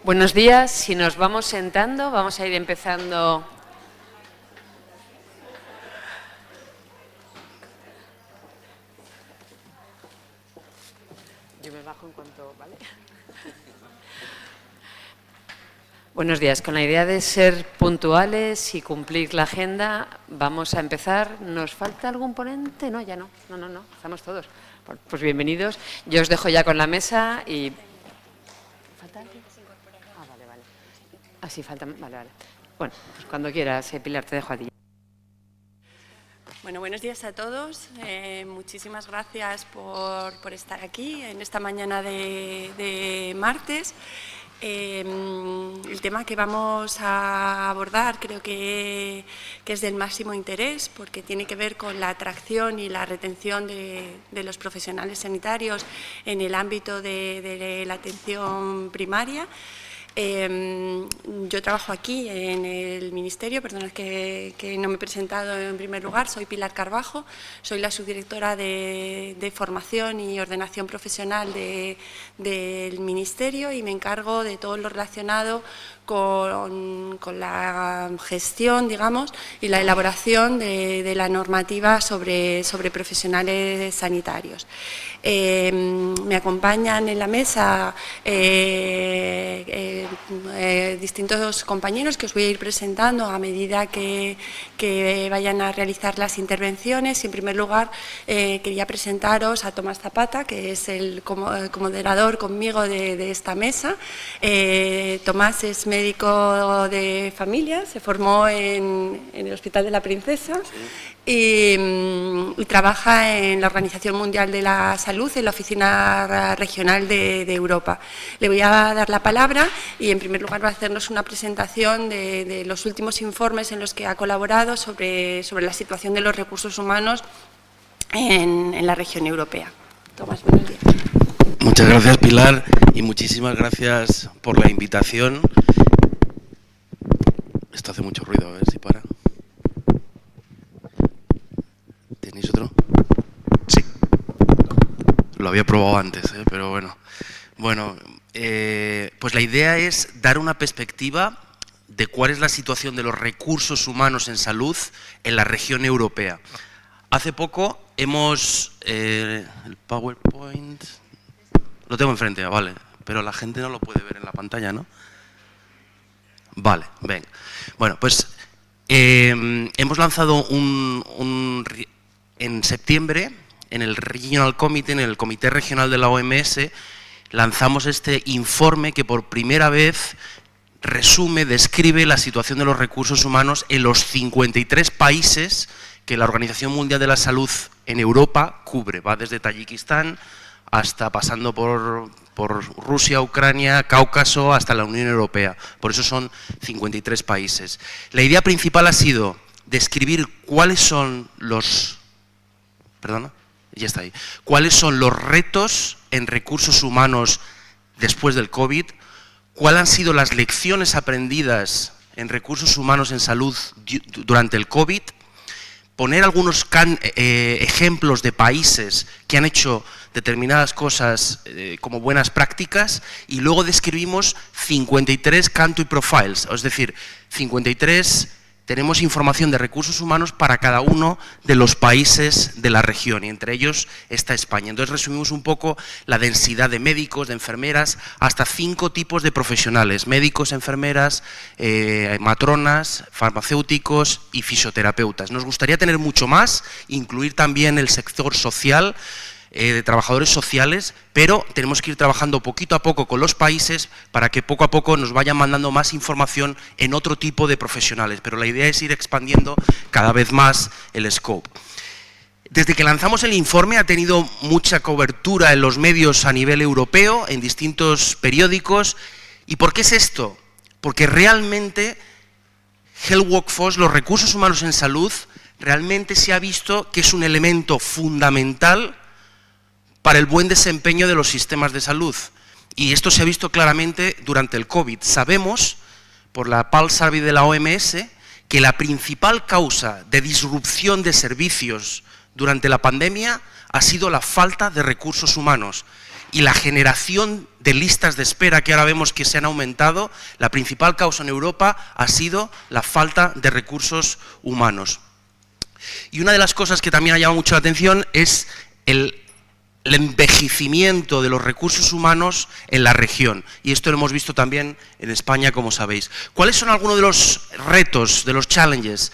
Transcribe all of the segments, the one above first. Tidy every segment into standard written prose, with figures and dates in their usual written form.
Buenos días, si nos vamos sentando, vamos a ir empezando. Yo me bajo en cuanto, ¿vale? Buenos días, con la idea de ser puntuales y cumplir la agenda, vamos a empezar. ¿Nos falta algún ponente? No, ya no, no, estamos todos. Pues bienvenidos, yo os dejo ya con la mesa y... ¿Falta alguien? Ah, vale. Ah, sí, falta, vale. Bueno, pues cuando quieras, Pilar, te dejo a ti. Bueno, buenos días a todos. Muchísimas gracias por estar aquí en esta mañana de martes. El tema que vamos a abordar creo que es del máximo interés porque tiene que ver con la atracción y la retención de los profesionales sanitarios en el ámbito de la atención primaria. Yo trabajo aquí en el Ministerio, perdonad que no me he presentado en primer lugar, soy Pilar Carbajo, soy la subdirectora de Formación y Ordenación Profesional del Ministerio y me encargo de todo lo relacionado con la gestión, digamos, y la elaboración de la normativa sobre profesionales sanitarios. Me acompañan en la mesa distintos compañeros que os voy a ir presentando a medida que vayan a realizar las intervenciones. Y en primer lugar quería presentaros a Tomás Zapata, que es el moderador conmigo de esta mesa. Tomás es médico de familia, se formó en el Hospital de la Princesa y trabaja en la Organización Mundial de la Salud en la Oficina Regional de Europa. Le voy a dar la palabra y en primer lugar va a hacernos una presentación de los últimos informes en los que ha colaborado sobre la situación de los recursos humanos en la región europea. Tomás, buenos días. Muchas gracias, Pilar, y muchísimas gracias por la invitación. Esto hace mucho ruido, a ver si para. ¿Tenéis otro? Sí. Lo había probado antes, pero bueno. Bueno, pues la idea es dar una perspectiva de cuál es la situación de los recursos humanos en salud en la región europea. Hace poco hemos... el PowerPoint... Lo tengo enfrente, vale, pero la gente no lo puede ver en la pantalla, ¿no? Vale, venga. Bueno, pues hemos lanzado en septiembre, en el Regional Committee, en el Comité Regional de la OMS, lanzamos este informe que por primera vez resume, describe la situación de los recursos humanos en los 53 países que la Organización Mundial de la Salud en Europa cubre. Va desde Tayikistán hasta pasando por Rusia, Ucrania, Cáucaso, hasta la Unión Europea. Por eso son 53 países. La idea principal ha sido describir cuáles son los... ¿Perdona? Ya está ahí. ¿Cuáles son los retos en recursos humanos después del COVID? ¿Cuáles han sido las lecciones aprendidas en recursos humanos en salud durante el COVID? Poner algunos ejemplos de países que han hecho determinadas cosas como buenas prácticas y luego describimos 53 country profiles, es decir, 53 tenemos información de recursos humanos para cada uno de los países de la región y entre ellos está España. Entonces resumimos un poco la densidad de médicos, de enfermeras, hasta 5 tipos de profesionales, médicos, enfermeras, matronas, farmacéuticos y fisioterapeutas. Nos gustaría tener mucho más, incluir también el sector social, de trabajadores sociales, pero tenemos que ir trabajando poquito a poco con los países para que poco a poco nos vayan mandando más información en otro tipo de profesionales, pero la idea es ir expandiendo cada vez más el scope. Desde que lanzamos el informe ha tenido mucha cobertura en los medios a nivel europeo, en distintos periódicos. ¿Y por qué es esto? Porque realmente Health Workforce, los recursos humanos en salud, realmente se ha visto que es un elemento fundamental para el buen desempeño de los sistemas de salud. Y esto se ha visto claramente durante el COVID. Sabemos, por la Pulse Survey de la OMS, que la principal causa de disrupción de servicios durante la pandemia ha sido la falta de recursos humanos. y la generación de listas de espera que ahora vemos que se han aumentado, la principal causa en Europa ha sido la falta de recursos humanos. Y una de las cosas que también ha llamado mucho la atención es el envejecimiento de los recursos humanos en la región. Y esto lo hemos visto también en España, como sabéis. ¿Cuáles son algunos de los retos, de los challenges?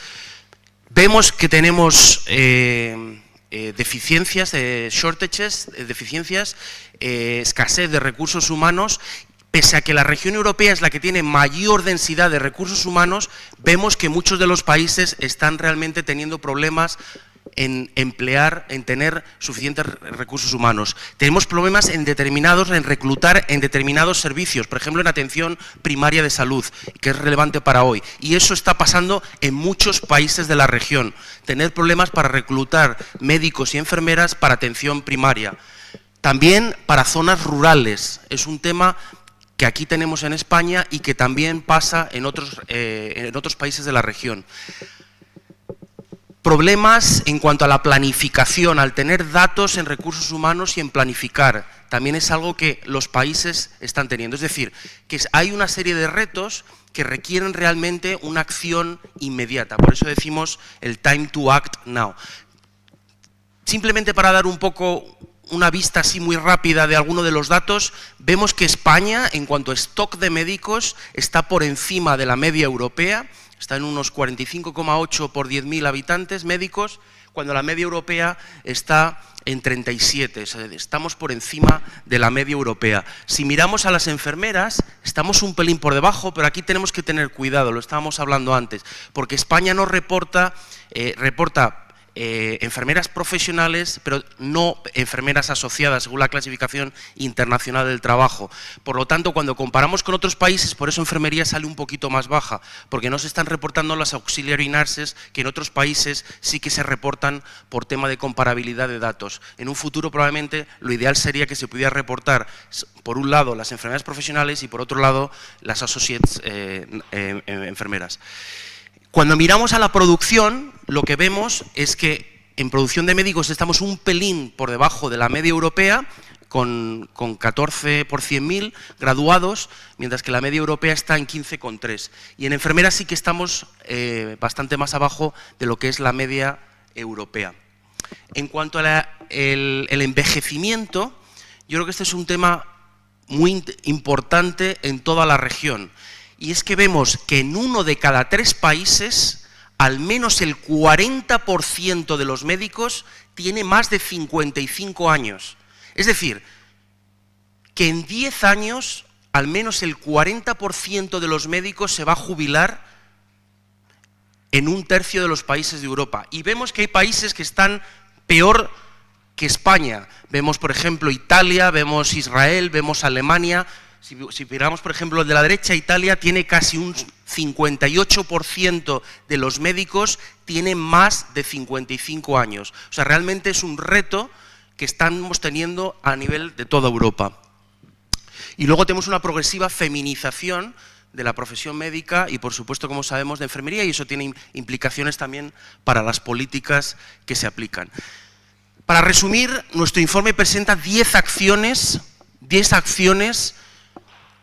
Vemos que tenemos deficiencias, shortages, deficiencias, escasez de recursos humanos. Pese a que la región europea es la que tiene mayor densidad de recursos humanos, vemos que muchos de los países están realmente teniendo problemas en tener suficientes recursos humanos. Tenemos problemas en reclutar en determinados servicios, por ejemplo en atención primaria de salud, que es relevante para hoy. Y eso está pasando en muchos países de la región. Tener problemas para reclutar médicos y enfermeras para atención primaria. También para zonas rurales. Es un tema que aquí tenemos en España y que también pasa en otros países de la región. Problemas en cuanto a la planificación, al tener datos en recursos humanos y en planificar, también es algo que los países están teniendo. Es decir, que hay una serie de retos que requieren realmente una acción inmediata. Por eso decimos el time to act now. Simplemente para dar un poco una vista así muy rápida de alguno de los datos, vemos que España, en cuanto a stock de médicos, está por encima de la media europea, está en unos 45,8 por 10.000 habitantes médicos, cuando la media europea está en 37, o sea, estamos por encima de la media europea. Si miramos a las enfermeras, estamos un pelín por debajo, pero aquí tenemos que tener cuidado, lo estábamos hablando antes, porque España no reporta enfermeras profesionales, pero no enfermeras asociadas según la clasificación internacional del trabajo. Por lo tanto, cuando comparamos con otros países, por eso enfermería sale un poquito más baja, porque no se están reportando las auxiliary nurses, que en otros países sí que se reportan por tema de comparabilidad de datos. En un futuro probablemente lo ideal sería que se pudiera reportar, por un lado, las enfermeras profesionales y por otro lado, las associates enfermeras. Cuando miramos a la producción, lo que vemos es que en producción de médicos estamos un pelín por debajo de la media europea, con 14 por 100.000 graduados, mientras que la media europea está en 15,3. Y en enfermeras sí que estamos bastante más abajo de lo que es la media europea. En cuanto a el envejecimiento, yo creo que este es un tema muy importante en toda la región. Y es que vemos que en 1 de cada 3 países, al menos el 40% de los médicos tiene más de 55 años. Es decir, que en 10 años, al menos el 40% de los médicos se va a jubilar en 1/3 de los países de Europa. Y vemos que hay países que están peor que España. Vemos, por ejemplo, Italia, vemos Israel, vemos Alemania. Si miramos, por ejemplo, el de la derecha, Italia tiene casi un 58% de los médicos tienen más de 55 años. O sea, realmente es un reto que estamos teniendo a nivel de toda Europa. Y luego tenemos una progresiva feminización de la profesión médica y, por supuesto, como sabemos, de enfermería, y eso tiene implicaciones también para las políticas que se aplican. Para resumir, nuestro informe presenta 10 acciones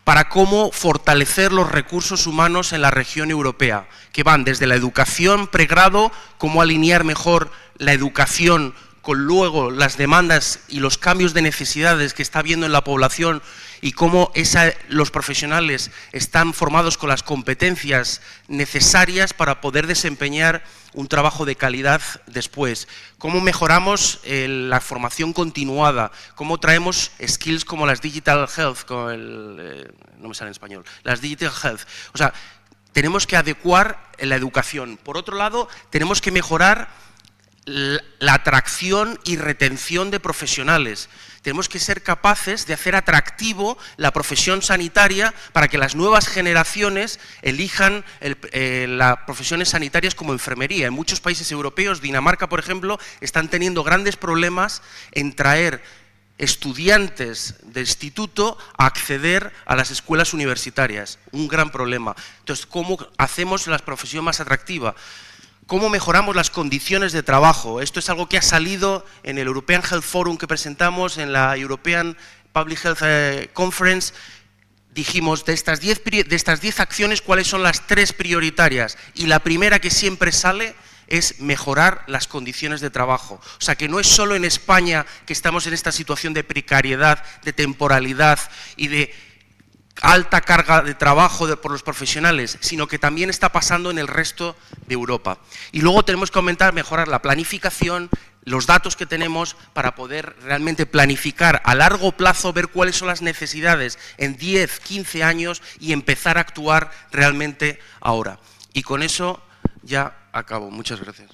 para cómo fortalecer los recursos humanos en la región europea, que van desde la educación pregrado, cómo alinear mejor la educación con luego las demandas y los cambios de necesidades que está habiendo en la población y cómo los profesionales están formados con las competencias necesarias para poder desempeñar un trabajo de calidad después. Cómo mejoramos la formación continuada, cómo traemos skills como las digital health, no me sale en español, las digital health. O sea, tenemos que adecuar la educación. Por otro lado, tenemos que mejorar la atracción y retención de profesionales. Tenemos que ser capaces de hacer atractivo la profesión sanitaria para que las nuevas generaciones elijan las profesiones sanitarias como enfermería. En muchos países europeos, Dinamarca, por ejemplo, están teniendo grandes problemas en traer estudiantes de instituto a acceder a las escuelas universitarias. Un gran problema. Entonces, ¿cómo hacemos la profesión más atractiva? ¿Cómo mejoramos las condiciones de trabajo? Esto es algo que ha salido en el European Health Forum que presentamos, en la European Public Health Conference, dijimos de estas 10 acciones, ¿cuáles son las 3 prioritarias? Y la primera que siempre sale es mejorar las condiciones de trabajo. O sea, que no es solo en España que estamos en esta situación de precariedad, de temporalidad y de alta carga de trabajo por los profesionales, sino que también está pasando en el resto de Europa. Y luego tenemos que mejorar la planificación, los datos que tenemos para poder realmente planificar a largo plazo, ver cuáles son las necesidades en 10, 15 años y empezar a actuar realmente ahora. Y con eso ya acabo. Muchas gracias.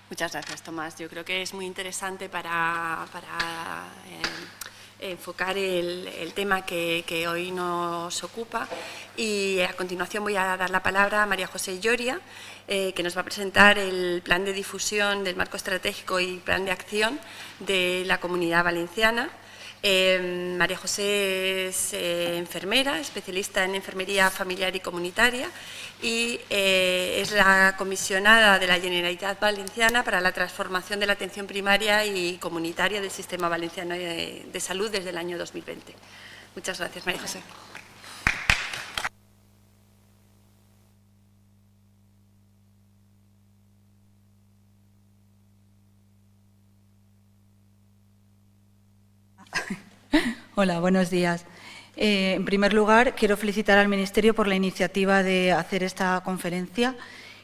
Muchas gracias, Tomás. Yo creo que es muy interesante para enfocar el tema que hoy nos ocupa, y a continuación voy a dar la palabra a María José Lloria, que nos va a presentar el plan de difusión del marco estratégico y plan de acción de la Comunidad Valenciana. María José es enfermera, especialista en enfermería familiar y comunitaria, y es la comisionada de la Generalitat Valenciana para la transformación de la atención primaria y comunitaria del Sistema Valenciano de Salud desde el año 2020. Muchas gracias, María José. Hola, buenos días. En primer lugar, quiero felicitar al Ministerio por la iniciativa de hacer esta conferencia,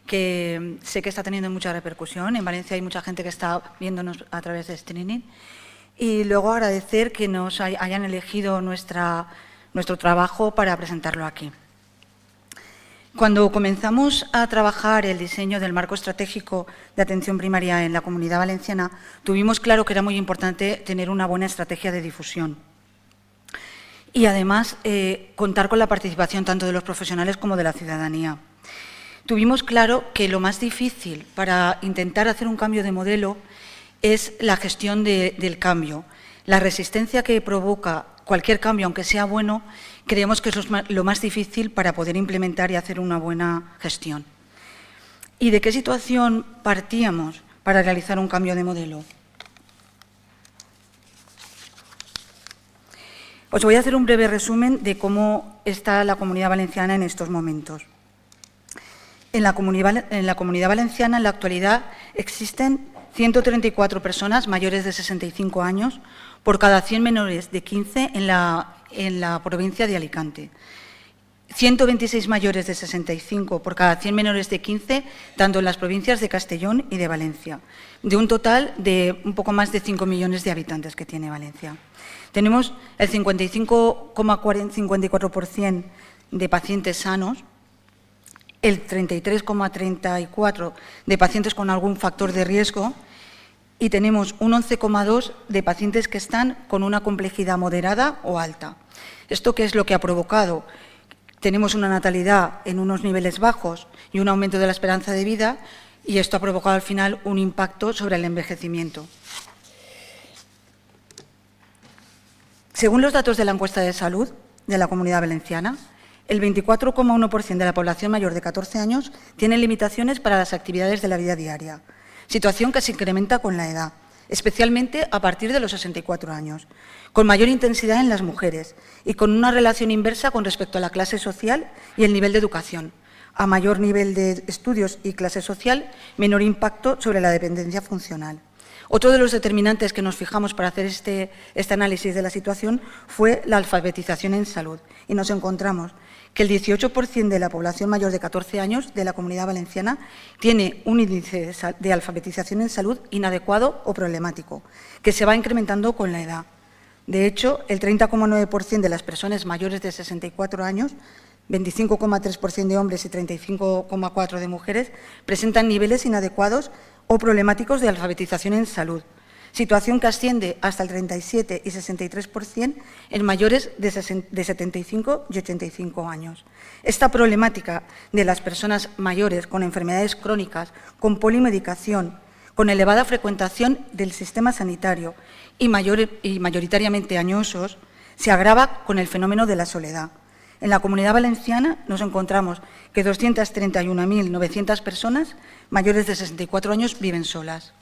que sé que está teniendo mucha repercusión. En Valencia hay mucha gente que está viéndonos a través de streaming. Y luego agradecer que nos hayan elegido nuestro trabajo para presentarlo aquí. Cuando comenzamos a trabajar el diseño del marco estratégico de atención primaria en la Comunidad Valenciana, tuvimos claro que era muy importante tener una buena estrategia de difusión. Y además contar con la participación tanto de los profesionales como de la ciudadanía. Tuvimos claro que lo más difícil para intentar hacer un cambio de modelo es la gestión del cambio. La resistencia que provoca cualquier cambio, aunque sea bueno, creemos que es lo más difícil para poder implementar y hacer una buena gestión. ¿Y de qué situación partíamos para realizar un cambio de modelo? Os voy a hacer un breve resumen de cómo está la Comunidad Valenciana en estos momentos. En la Comunidad Valenciana, en la actualidad, existen 134 personas mayores de 65 años por cada 100 menores de 15 en la provincia de Alicante. 126 mayores de 65 por cada 100 menores de 15, tanto en las provincias de Castellón y de Valencia, de un total de un poco más de 5 millones de habitantes que tiene Valencia. Tenemos el 55,54% de pacientes sanos, el 33,34% de pacientes con algún factor de riesgo y tenemos un 11,2% de pacientes que están con una complejidad moderada o alta. ¿Esto qué es lo que ha provocado? Tenemos una natalidad en unos niveles bajos y un aumento de la esperanza de vida, y esto ha provocado al final un impacto sobre el envejecimiento. Según los datos de la encuesta de salud de la Comunidad Valenciana, el 24,1% de la población mayor de 14 años tiene limitaciones para las actividades de la vida diaria, situación que se incrementa con la edad, especialmente a partir de los 64 años, con mayor intensidad en las mujeres y con una relación inversa con respecto a la clase social y el nivel de educación. A mayor nivel de estudios y clase social, menor impacto sobre la dependencia funcional. Otro de los determinantes que nos fijamos para hacer este análisis de la situación fue la alfabetización en salud, y nos encontramos que el 18% de la población mayor de 14 años de la Comunidad Valenciana tiene un índice de alfabetización en salud inadecuado o problemático, que se va incrementando con la edad. De hecho, el 30,9% de las personas mayores de 64 años, 25,3% de hombres y 35,4% de mujeres, presentan niveles inadecuados o problemáticos de alfabetización en salud, situación que asciende hasta el 37 y 63% en mayores de 75 y 85 años. Esta problemática de las personas mayores con enfermedades crónicas, con polimedicación, con elevada frecuentación del sistema sanitario y mayoritariamente añosos, se agrava con el fenómeno de la soledad. En la Comunidad Valenciana nos encontramos que 231.900 personas mayores de 64 años viven solas.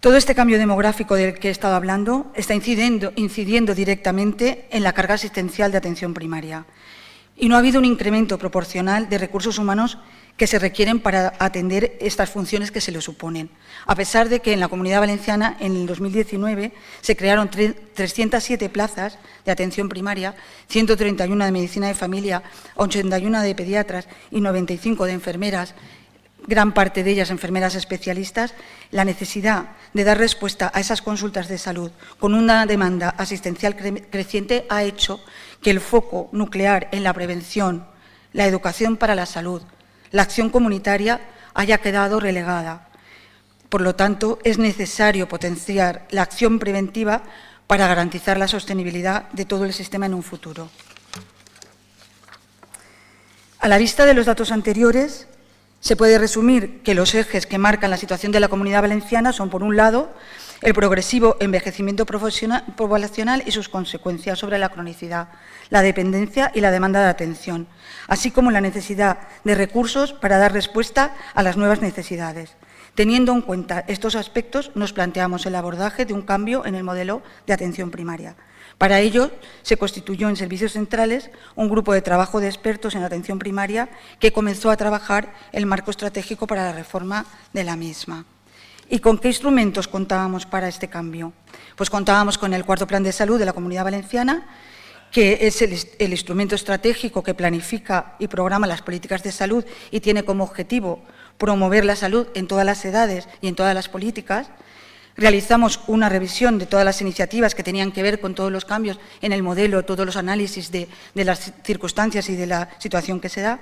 Todo este cambio demográfico del que he estado hablando está incidiendo directamente en la carga asistencial de atención primaria. Y no ha habido un incremento proporcional de recursos humanos que se requieren para atender estas funciones que se le suponen, a pesar de que en la Comunidad Valenciana en el 2019 se crearon 307 plazas de atención primaria, 131 de medicina de familia, 81 de pediatras y 95 de enfermeras, gran parte de ellas enfermeras especialistas. La necesidad de dar respuesta a esas consultas de salud con una demanda asistencial creciente ha hecho que el foco nuclear en la prevención, la educación para la salud, la acción comunitaria haya quedado relegada. Por lo tanto, es necesario potenciar la acción preventiva para garantizar la sostenibilidad de todo el sistema en un futuro. A la vista de los datos anteriores, se puede resumir que los ejes que marcan la situación de la Comunidad Valenciana son, por un lado, el progresivo envejecimiento poblacional y sus consecuencias sobre la cronicidad, la dependencia y la demanda de atención, así como la necesidad de recursos para dar respuesta a las nuevas necesidades. Teniendo en cuenta estos aspectos, nos planteamos el abordaje de un cambio en el modelo de atención primaria. Para ello, se constituyó en Servicios Centrales un grupo de trabajo de expertos en atención primaria que comenzó a trabajar el marco estratégico para la reforma de la misma. ¿Y con qué instrumentos contábamos para este cambio? Pues contábamos con el cuarto Plan de Salud de la Comunidad Valenciana, que es el instrumento estratégico que planifica y programa las políticas de salud y tiene como objetivo promover la salud en todas las edades y en todas las políticas. Realizamos una revisión de todas las iniciativas que tenían que ver con todos los cambios en el modelo, todos los análisis de las circunstancias y de la situación que se da.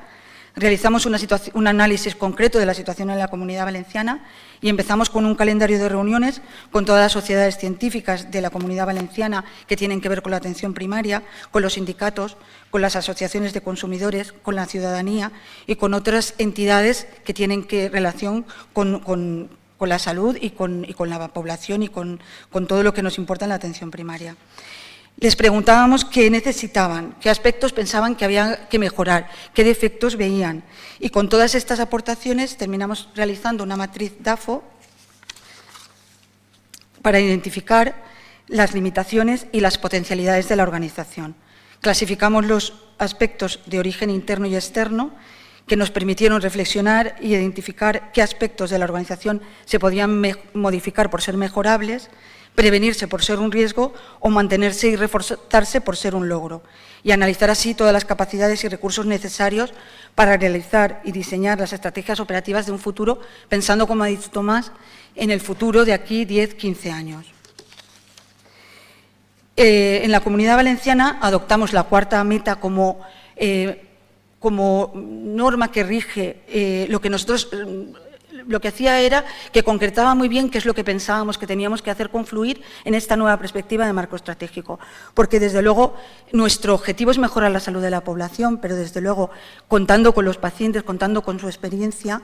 Realizamos un análisis concreto de la situación en la Comunidad Valenciana y empezamos con un calendario de reuniones con todas las sociedades científicas de la Comunidad Valenciana que tienen que ver con la atención primaria, con los sindicatos, con las asociaciones de consumidores, con la ciudadanía y con otras entidades que tienen relación con la salud y con la población y con todo lo que nos importa en la atención primaria. Les preguntábamos qué necesitaban, qué aspectos pensaban que había que mejorar, qué defectos veían. Y con todas estas aportaciones terminamos realizando una matriz DAFO para identificar las limitaciones y las potencialidades de la organización. Clasificamos los aspectos de origen interno y externo que nos permitieron reflexionar y identificar qué aspectos de la organización se podían modificar por ser mejorables, prevenirse por ser un riesgo o mantenerse y reforzarse por ser un logro, y analizar así todas las capacidades y recursos necesarios para realizar y diseñar las estrategias operativas de un futuro, pensando, como ha dicho Tomás, en el futuro de aquí 10-15 años. En la Comunidad Valenciana adoptamos la cuarta meta como norma que rige lo que hacía era que concretaba muy bien qué es lo que pensábamos que teníamos que hacer confluir en esta nueva perspectiva de marco estratégico. Porque, desde luego, nuestro objetivo es mejorar la salud de la población, pero, desde luego, contando con los pacientes, contando con su experiencia,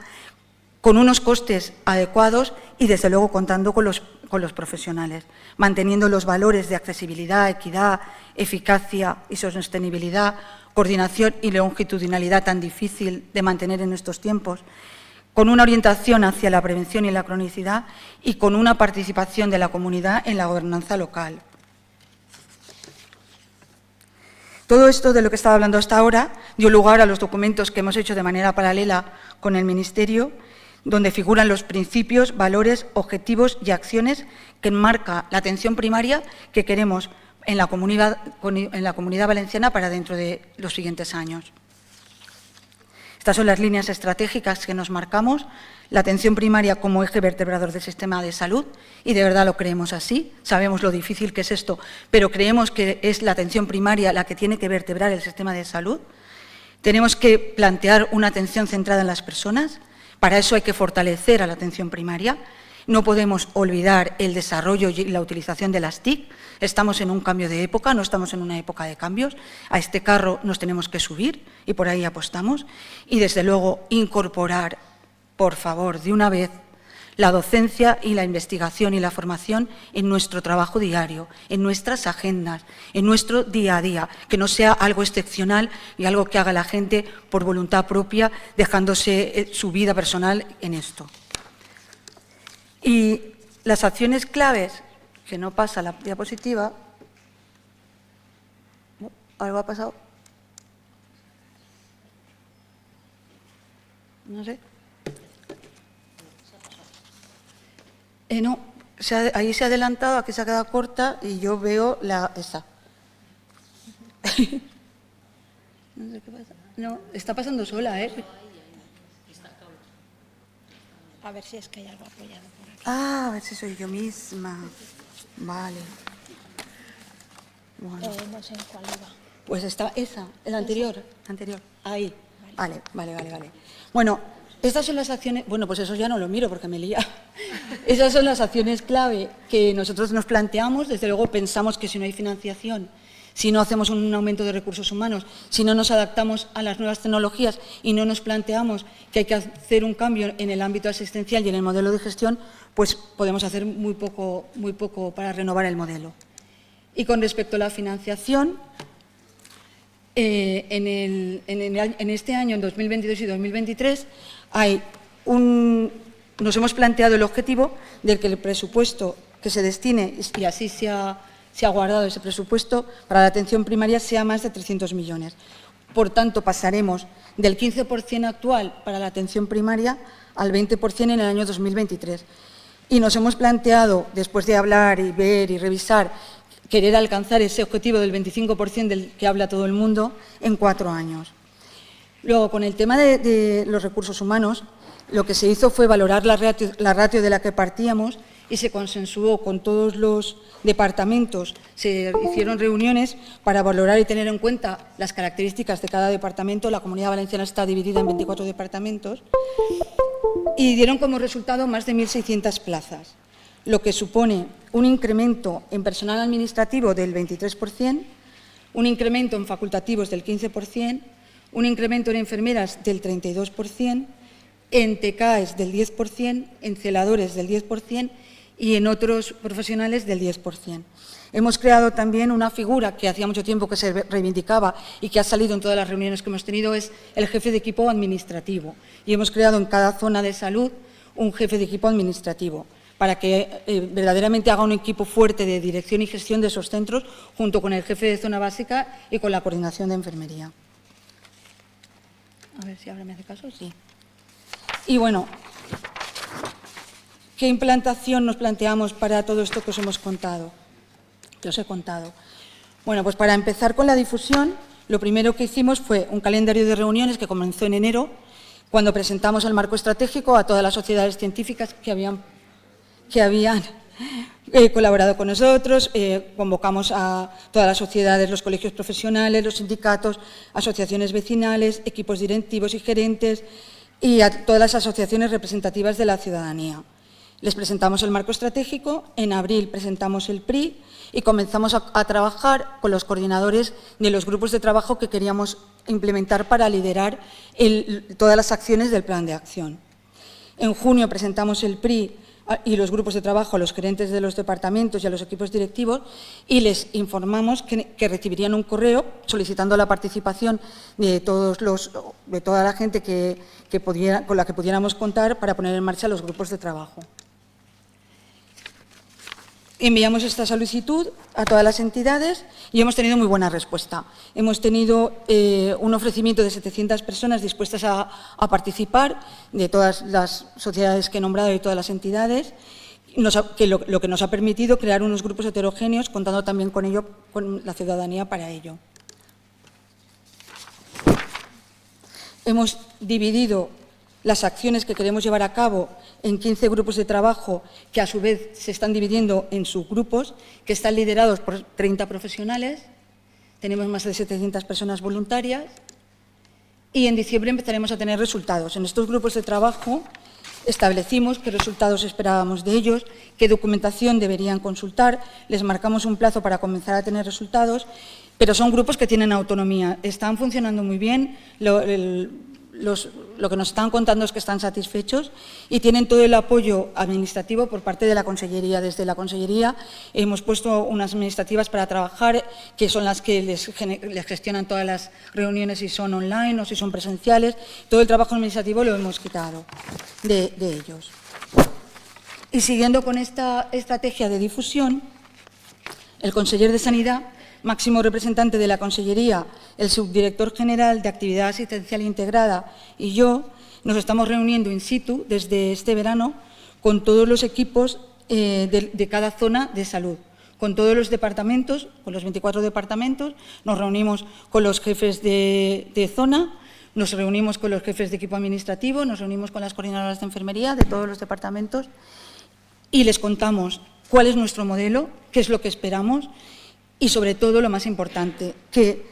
con unos costes adecuados y, desde luego, contando con los profesionales, manteniendo los valores de accesibilidad, equidad, eficacia y sostenibilidad, coordinación y longitudinalidad tan difícil de mantener en estos tiempos, con una orientación hacia la prevención y la cronicidad y con una participación de la comunidad en la gobernanza local. Todo esto de lo que estaba hablando hasta ahora dio lugar a los documentos que hemos hecho de manera paralela con el Ministerio, donde figuran los principios, valores, objetivos y acciones que enmarca la atención primaria que queremos en la Comunidad Valenciana para dentro de los siguientes años. Estas son las líneas estratégicas que nos marcamos, la atención primaria como eje vertebrador del sistema de salud, y de verdad lo creemos así. Sabemos lo difícil que es esto, pero creemos que es la atención primaria la que tiene que vertebrar el sistema de salud. Tenemos que plantear una atención centrada en las personas. Para eso hay que fortalecer a la atención primaria. No podemos olvidar el desarrollo y la utilización de las TIC. Estamos en un cambio de época, no estamos en una época de cambios. A este carro nos tenemos que subir y por ahí apostamos. Y, desde luego, incorporar, por favor, de una vez, la docencia y la investigación y la formación en nuestro trabajo diario, en nuestras agendas, en nuestro día a día, que no sea algo excepcional y algo que haga la gente por voluntad propia, dejándose su vida personal en esto. Y las acciones claves, que no pasa la diapositiva, ¿algo ha pasado? No sé. No, ahí se ha adelantado, aquí se ha quedado corta y yo veo esa. No sé qué pasa. No, está pasando sola, ¿eh? A ver si es que hay algo apoyado por aquí. Ah, a ver si soy yo misma. Vale. Bueno. No sé en cuál iba. Pues está esa, la anterior. Ahí. Vale. Bueno, estas son las acciones... Bueno, pues eso ya no lo miro porque me lía. Esas son las acciones clave que nosotros nos planteamos. Desde luego pensamos que si no hay financiación, si no hacemos un aumento de recursos humanos, si no nos adaptamos a las nuevas tecnologías y no nos planteamos que hay que hacer un cambio en el ámbito asistencial y en el modelo de gestión, pues podemos hacer muy poco para renovar el modelo. Y con respecto a la financiación, en este año, en 2022 y 2023, nos hemos planteado el objetivo de que el presupuesto que se destine, y así se ha guardado ese presupuesto, para la atención primaria sea más de 300 millones. Por tanto, pasaremos del 15% actual para la atención primaria al 20% en el año 2023. Y nos hemos planteado, después de hablar y ver y revisar, querer alcanzar ese objetivo del 25% del que habla todo el mundo en 4 años. Luego, con el tema de los recursos humanos, lo que se hizo fue valorar la ratio de la que partíamos y se consensuó con todos los departamentos. Se hicieron reuniones para valorar y tener en cuenta las características de cada departamento. La Comunidad Valenciana está dividida en 24 departamentos y dieron como resultado más de 1.600 plazas, lo que supone un incremento en personal administrativo del 23%, un incremento en facultativos del 15%, un incremento en enfermeras del 32%, en TCAES del 10%, en celadores del 10% y en otros profesionales del 10%. Hemos creado también una figura que hacía mucho tiempo que se reivindicaba y que ha salido en todas las reuniones que hemos tenido, es el jefe de equipo administrativo. Y hemos creado en cada zona de salud un jefe de equipo administrativo, para que verdaderamente haga un equipo fuerte de dirección y gestión de esos centros, junto con el jefe de zona básica y con la coordinación de enfermería. A ver si ahora me hace caso, sí. Y bueno, ¿qué implantación nos planteamos para todo esto que os hemos contado? Que os he contado. Bueno, pues para empezar con la difusión, lo primero que hicimos fue un calendario de reuniones que comenzó en enero, cuando presentamos el marco estratégico a todas las sociedades científicas que habían colaborado con nosotros. Convocamos a todas las sociedades, los colegios profesionales, los sindicatos, asociaciones vecinales, equipos directivos y gerentes y a todas las asociaciones representativas de la ciudadanía. Les presentamos el marco estratégico, en abril presentamos el PRI y comenzamos a trabajar con los coordinadores de los grupos de trabajo que queríamos implementar para liderar todas las acciones del plan de acción. En junio presentamos el PRI y los grupos de trabajo a los gerentes de los departamentos y a los equipos directivos y les informamos que recibirían un correo solicitando la participación de toda la gente con la que pudiéramos contar para poner en marcha los grupos de trabajo. Enviamos esta solicitud a todas las entidades y hemos tenido muy buena respuesta. Hemos tenido un ofrecimiento de 700 personas dispuestas a participar de todas las sociedades que he nombrado y todas las entidades, lo que nos ha permitido crear unos grupos heterogéneos, contando también con ello, con la ciudadanía para ello. Hemos dividido las acciones que queremos llevar a cabo en 15 grupos de trabajo que a su vez se están dividiendo en subgrupos que están liderados por 30 profesionales. Tenemos más de 700 personas voluntarias y en diciembre empezaremos a tener resultados. En estos grupos de trabajo establecimos qué resultados esperábamos de ellos, qué documentación deberían consultar, les marcamos un plazo para comenzar a tener resultados, pero son grupos que tienen autonomía, están funcionando muy bien. lo que nos están contando es que están satisfechos y tienen todo el apoyo administrativo por parte de la Consellería. Desde la Consellería hemos puesto unas administrativas para trabajar, que son las que les gestionan todas las reuniones, si son online o si son presenciales. Todo el trabajo administrativo lo hemos quitado de ellos. Y siguiendo con esta estrategia de difusión, el conseller de Sanidad, máximo representante de la Consellería, el subdirector general de Actividad Asistencial Integrada y yo nos estamos reuniendo in situ desde este verano con todos los equipos de cada zona de salud, con todos los departamentos, con los 24 departamentos, nos reunimos con los jefes de zona, nos reunimos con los jefes de equipo administrativo, nos reunimos con las coordinadoras de enfermería de todos los departamentos y les contamos cuál es nuestro modelo, qué es lo que esperamos y, sobre todo, lo más importante, que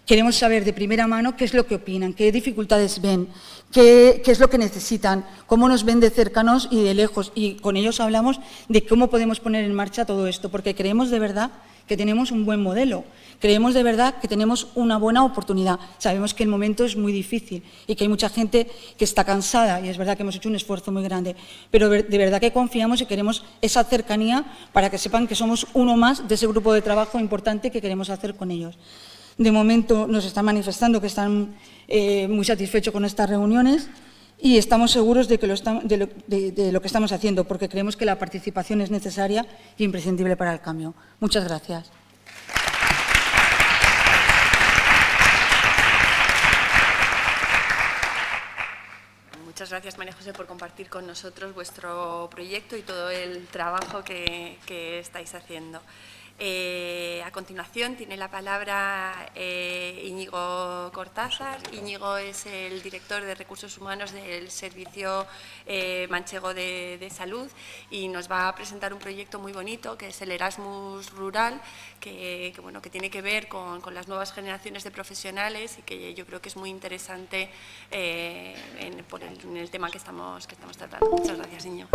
queremos saber de primera mano qué es lo que opinan, qué dificultades ven, qué es lo que necesitan, cómo nos ven de cercanos y de lejos. Y con ellos hablamos de cómo podemos poner en marcha todo esto, porque creemos de verdad que tenemos un buen modelo, creemos de verdad que tenemos una buena oportunidad. Sabemos que el momento es muy difícil y que hay mucha gente que está cansada y es verdad que hemos hecho un esfuerzo muy grande, pero de verdad que confiamos y queremos esa cercanía para que sepan que somos uno más de ese grupo de trabajo importante que queremos hacer con ellos. De momento nos están manifestando que están muy satisfechos con estas reuniones y estamos seguros de lo que estamos haciendo, porque creemos que la participación es necesaria e imprescindible para el cambio. Muchas gracias. Muchas gracias, María José, por compartir con nosotros vuestro proyecto y todo el trabajo que estáis haciendo. A continuación tiene la palabra Íñigo Cortázar. Íñigo es el director de Recursos Humanos del Servicio Manchego de Salud y nos va a presentar un proyecto muy bonito que es el Erasmus Rural, que tiene que ver con las nuevas generaciones de profesionales y que yo creo que es muy interesante en el tema que estamos tratando. Muchas gracias, Íñigo.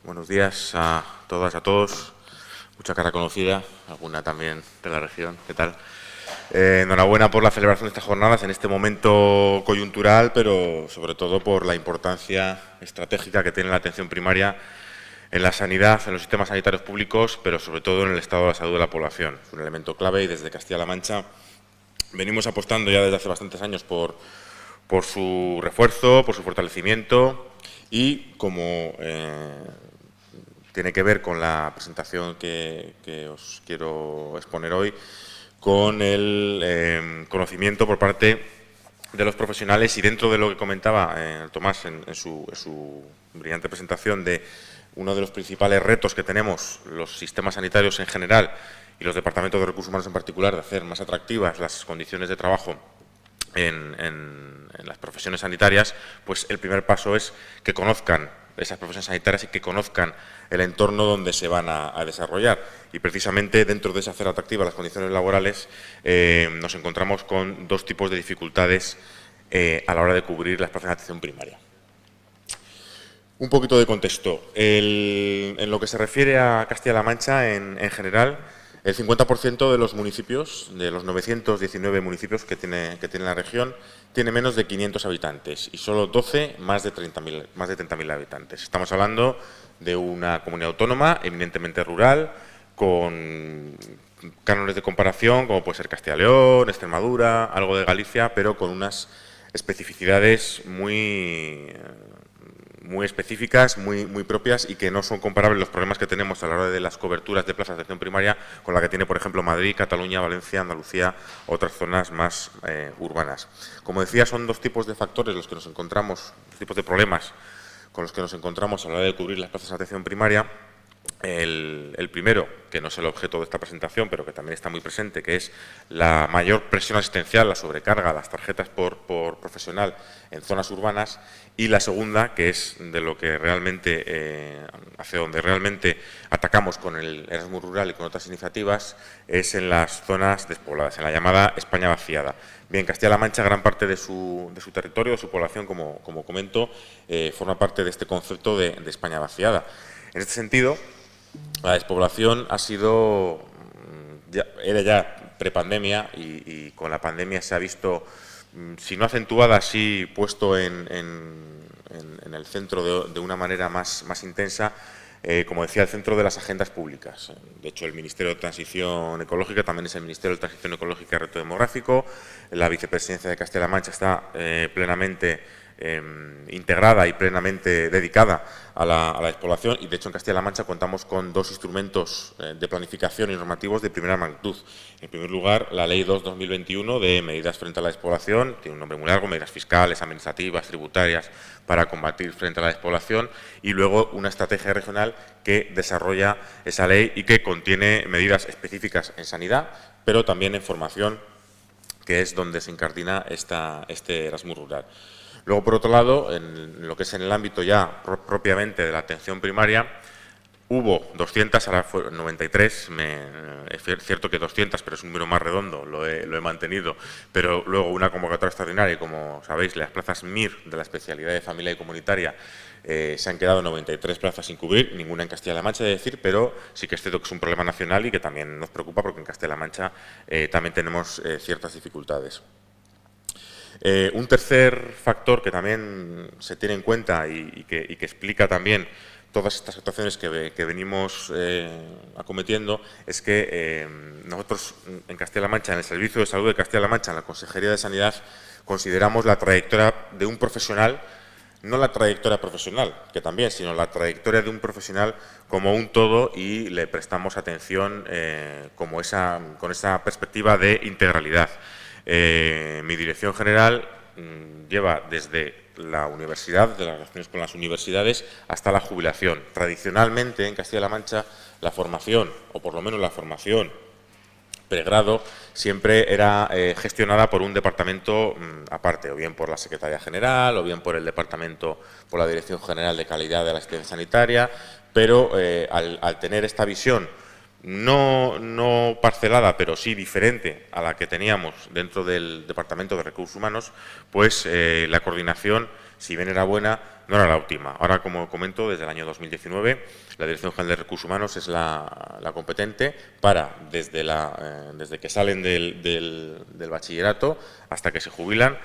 Buenos días a todas, a todos. Mucha cara conocida, alguna también de la región. ¿Qué tal? Enhorabuena por la celebración de estas jornadas en este momento coyuntural, pero sobre todo por la importancia estratégica que tiene la atención primaria en la sanidad, en los sistemas sanitarios públicos, pero sobre todo en el estado de la salud de la población. Es un elemento clave y desde Castilla-La Mancha venimos apostando ya desde hace bastantes años por su refuerzo, por su fortalecimiento y como tiene que ver con la presentación que os quiero exponer hoy, con el conocimiento por parte de los profesionales y dentro de lo que comentaba Tomás en su brillante presentación de uno de los principales retos que tenemos los sistemas sanitarios en general y los departamentos de recursos humanos en particular, de hacer más atractivas las condiciones de trabajo en las profesiones sanitarias, pues el primer paso es que conozcan esas profesiones sanitarias y que conozcan el entorno donde se van a desarrollar. Y precisamente dentro de ese hacer atractivas las condiciones laborales nos encontramos con dos tipos de dificultades a la hora de cubrir las plazas de atención primaria. Un poquito de contexto. En lo que se refiere a Castilla-La Mancha en general, el 50% de los municipios, de los 919 municipios que tiene la región, tiene menos de 500 habitantes y solo 12 más de 30.000 habitantes. Estamos hablando de una comunidad autónoma eminentemente rural, con cánones de comparación como puede ser Castilla y León, Extremadura, algo de Galicia, pero con unas especificidades muy específicas, muy propias y que no son comparables los problemas que tenemos a la hora de las coberturas de plazas de atención primaria con la que tiene, por ejemplo, Madrid, Cataluña, Valencia, Andalucía, otras zonas más urbanas. Como decía, son dos tipos de factores los que nos encontramos, dos tipos de problemas con los que nos encontramos a la hora de cubrir las plazas de atención primaria. El primero, que no es el objeto de esta presentación, pero que también está muy presente, que es la mayor presión asistencial, la sobrecarga, las tarjetas por profesional en zonas urbanas, y la segunda, que es de lo que realmente, hacia donde realmente atacamos con el Erasmus Rural y con otras iniciativas, es en las zonas despobladas, en la llamada España vaciada. Bien, Castilla-La Mancha, gran parte de su territorio, de su población, como comento, forma parte de este concepto de España vaciada. En este sentido, la despoblación ha sido, era ya prepandemia y con la pandemia se ha visto, si no acentuada, sí puesto en el centro de una manera más intensa, como decía, el centro de las agendas públicas. De hecho, el Ministerio de Transición Ecológica también es el Ministerio de Transición Ecológica y Reto Demográfico. La Vicepresidencia de Castilla-La Mancha está plenamente integrada y plenamente dedicada a la despoblación, y de hecho en Castilla-La Mancha contamos con dos instrumentos de planificación y normativos de primera magnitud. En primer lugar, la Ley 2/2021 de medidas frente a la despoblación, tiene un nombre muy largo, medidas fiscales, administrativas, tributarias, para combatir frente a la despoblación, y luego una estrategia regional que desarrolla esa ley y que contiene medidas específicas en sanidad, pero también en formación, que es donde se incardina este Erasmus Rural. Luego, por otro lado, en lo que es en el ámbito ya propiamente de la atención primaria, hubo 200, ahora fueron 93, es cierto que 200, pero es un número más redondo, lo he mantenido, pero luego una convocatoria extraordinaria, y como sabéis, las plazas MIR de la especialidad de familia y comunitaria, se han quedado 93 plazas sin cubrir, ninguna en Castilla-La Mancha, de decir, pero sí que es cierto que es un problema nacional y que también nos preocupa, porque en Castilla-La Mancha también tenemos ciertas dificultades. Un tercer factor que también se tiene en cuenta y que explica también todas estas actuaciones que venimos acometiendo es que nosotros en Castilla-La Mancha, en el Servicio de Salud de Castilla-La Mancha, en la Consejería de Sanidad, consideramos la trayectoria de un profesional, no la trayectoria profesional, que también, sino la trayectoria de un profesional como un todo, y le prestamos atención con esa perspectiva de integralidad. Mi dirección general lleva desde la universidad, de las relaciones con las universidades, hasta la jubilación. Tradicionalmente, en Castilla-La Mancha, la formación, o por lo menos la formación pregrado, siempre era gestionada por un departamento aparte, o bien por la Secretaría General, o bien por el departamento, por la Dirección General de Calidad de la Asistencia Sanitaria, pero al tener esta visión no parcelada, pero sí diferente a la que teníamos dentro del Departamento de Recursos Humanos, pues la coordinación, si bien era buena, no era la óptima. Ahora, como comento, desde el año 2019, la Dirección General de Recursos Humanos es la competente para, desde que salen del bachillerato hasta que se jubilan,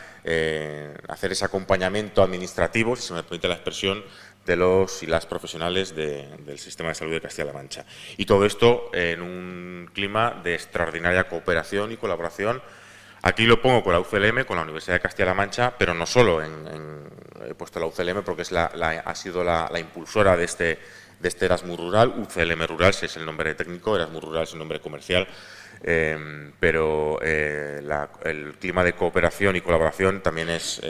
hacer ese acompañamiento administrativo, si se me permite la expresión, de los y las profesionales del sistema de salud de Castilla-La Mancha. Y todo esto en un clima de extraordinaria cooperación y colaboración. Aquí lo pongo con la UCLM, con la Universidad de Castilla-La Mancha, pero no solo he puesto la UCLM porque ha sido la impulsora de este Erasmus Rural. UCLM Rural es el nombre técnico, Erasmus Rural es el nombre comercial, pero el clima de cooperación y colaboración también es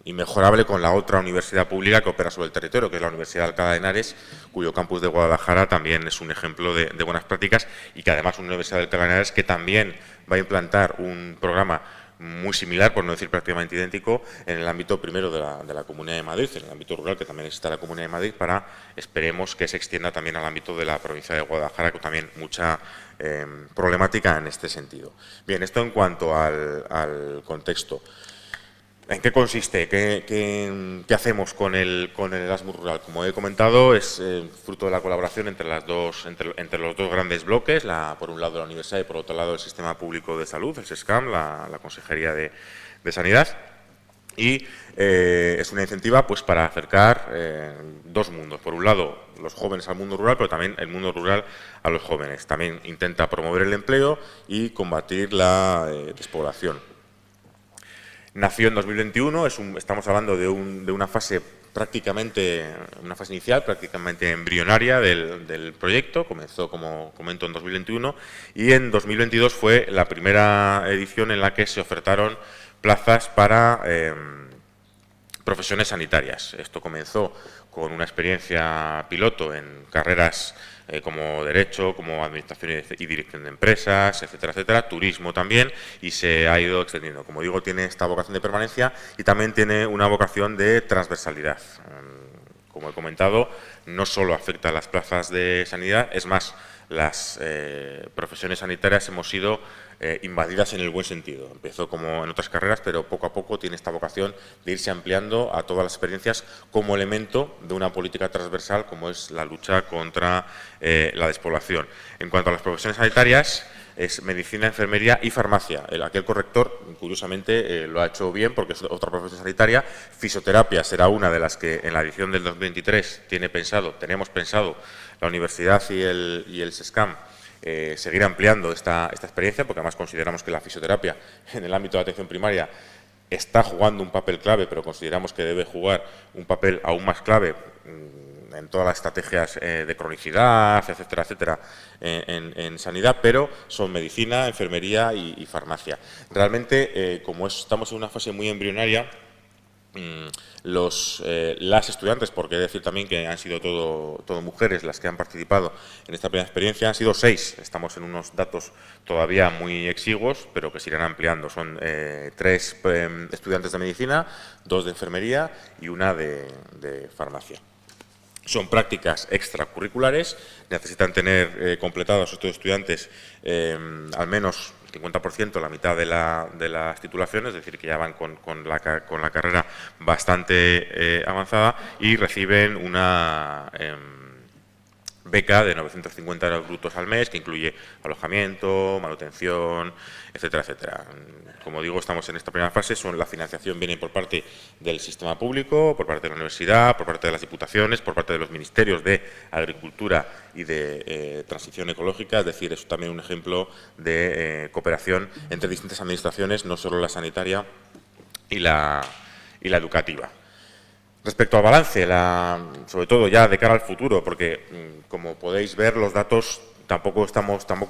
inmejorable con la otra universidad pública que opera sobre el territorio, que es la Universidad de Alcalá de Henares, cuyo campus de Guadalajara también es un ejemplo de buenas prácticas, y que además una Universidad de Alcalá de Henares que también va a implantar un programa muy similar, por no decir prácticamente idéntico, en el ámbito primero de la Comunidad de Madrid, en el ámbito rural, que también existe la Comunidad de Madrid, para, esperemos, que se extienda también al ámbito de la provincia de Guadalajara, con también mucha problemática en este sentido. Bien, esto en cuanto al contexto. ¿En qué consiste? ¿Qué hacemos con el Erasmus Rural? Como he comentado, es fruto de la colaboración entre los dos grandes bloques, por un lado la universidad y por otro lado el Sistema Público de Salud, el SESCAM, la Consejería de Sanidad. Y es una iniciativa pues, para acercar dos mundos. Por un lado, los jóvenes al mundo rural, pero también el mundo rural a los jóvenes. También intenta promover el empleo y combatir la despoblación. Nació en 2021, estamos hablando de una fase inicial, prácticamente embrionaria del proyecto. Comenzó, como comento, en 2021 y en 2022 fue la primera edición en la que se ofertaron plazas para profesiones sanitarias. Esto comenzó con una experiencia piloto en carreras como Derecho, como Administración y Dirección de Empresas, etcétera, etcétera, turismo también, y se ha ido extendiendo. Como digo, tiene esta vocación de permanencia y también tiene una vocación de transversalidad. Como he comentado, no solo afecta a las plazas de sanidad, es más, las profesiones sanitarias hemos sido invadidas en el buen sentido. Empezó como en otras carreras, pero poco a poco tiene esta vocación de irse ampliando a todas las experiencias como elemento de una política transversal como es la lucha contra la despoblación. En cuanto a las profesiones sanitarias, es medicina, enfermería y farmacia. Aquel corrector, curiosamente, lo ha hecho bien porque es otra profesión sanitaria. Fisioterapia será una de las que en la edición del 2023 tenemos pensado la universidad y el SESCAM seguir ampliando esta experiencia, porque además consideramos que la fisioterapia en el ámbito de atención primaria está jugando un papel clave, pero consideramos que debe jugar un papel aún más clave en todas las estrategias de cronicidad, etcétera, etcétera, en sanidad, pero son medicina, enfermería y farmacia. Realmente, como estamos en una fase muy embrionaria, las estudiantes, porque he de decir también que han sido todo mujeres las que han participado en esta primera experiencia, han sido 6. Estamos en unos datos todavía muy exiguos, pero que se irán ampliando. Son 3 estudiantes de medicina, 2 de enfermería y 1 de farmacia. Son prácticas extracurriculares, necesitan tener completados estos estudiantes al menos 50%, la mitad de las titulaciones, es decir, que ya van con la carrera bastante avanzada y reciben una beca de 950 euros brutos al mes, que incluye alojamiento, manutención, etcétera, etcétera. Como digo, estamos en esta primera fase, la financiación viene por parte del sistema público, por parte de la universidad, por parte de las diputaciones, por parte de los ministerios de Agricultura y de Transición Ecológica, es decir, es también un ejemplo de cooperación entre distintas administraciones, no solo la sanitaria y la educativa. Respecto al balance, sobre todo ya de cara al futuro, porque como podéis ver, los datos tampoco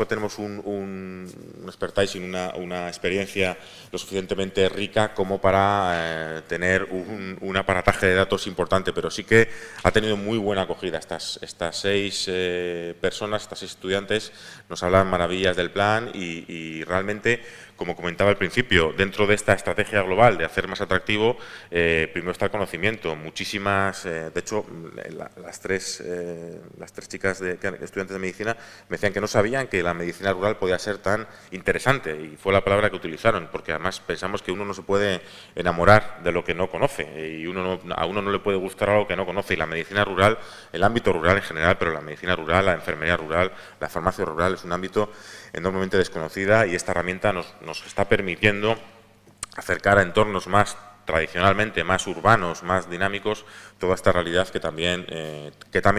tenemos un expertise, una experiencia lo suficientemente rica como para tener un aparataje de datos importante, pero sí que ha tenido muy buena acogida. Estas 6 personas, estas 6 estudiantes, nos hablan maravillas del plan y realmente, como comentaba al principio, dentro de esta estrategia global de hacer más atractivo, primero está el conocimiento. Muchísimas, de hecho, las tres chicas estudiantes de medicina me decían que no sabían que la medicina rural podía ser tan interesante, y fue la palabra que utilizaron, porque además pensamos que uno no se puede enamorar de lo que no conoce, y a uno no le puede gustar algo que no conoce, y la medicina rural, el ámbito rural en general, pero la medicina rural, la enfermería rural, la farmacia rural, es un ámbito enormemente desconocida, y esta herramienta nos está permitiendo acercar a entornos más tradicionalmente más urbanos, más dinámicos, toda esta realidad que también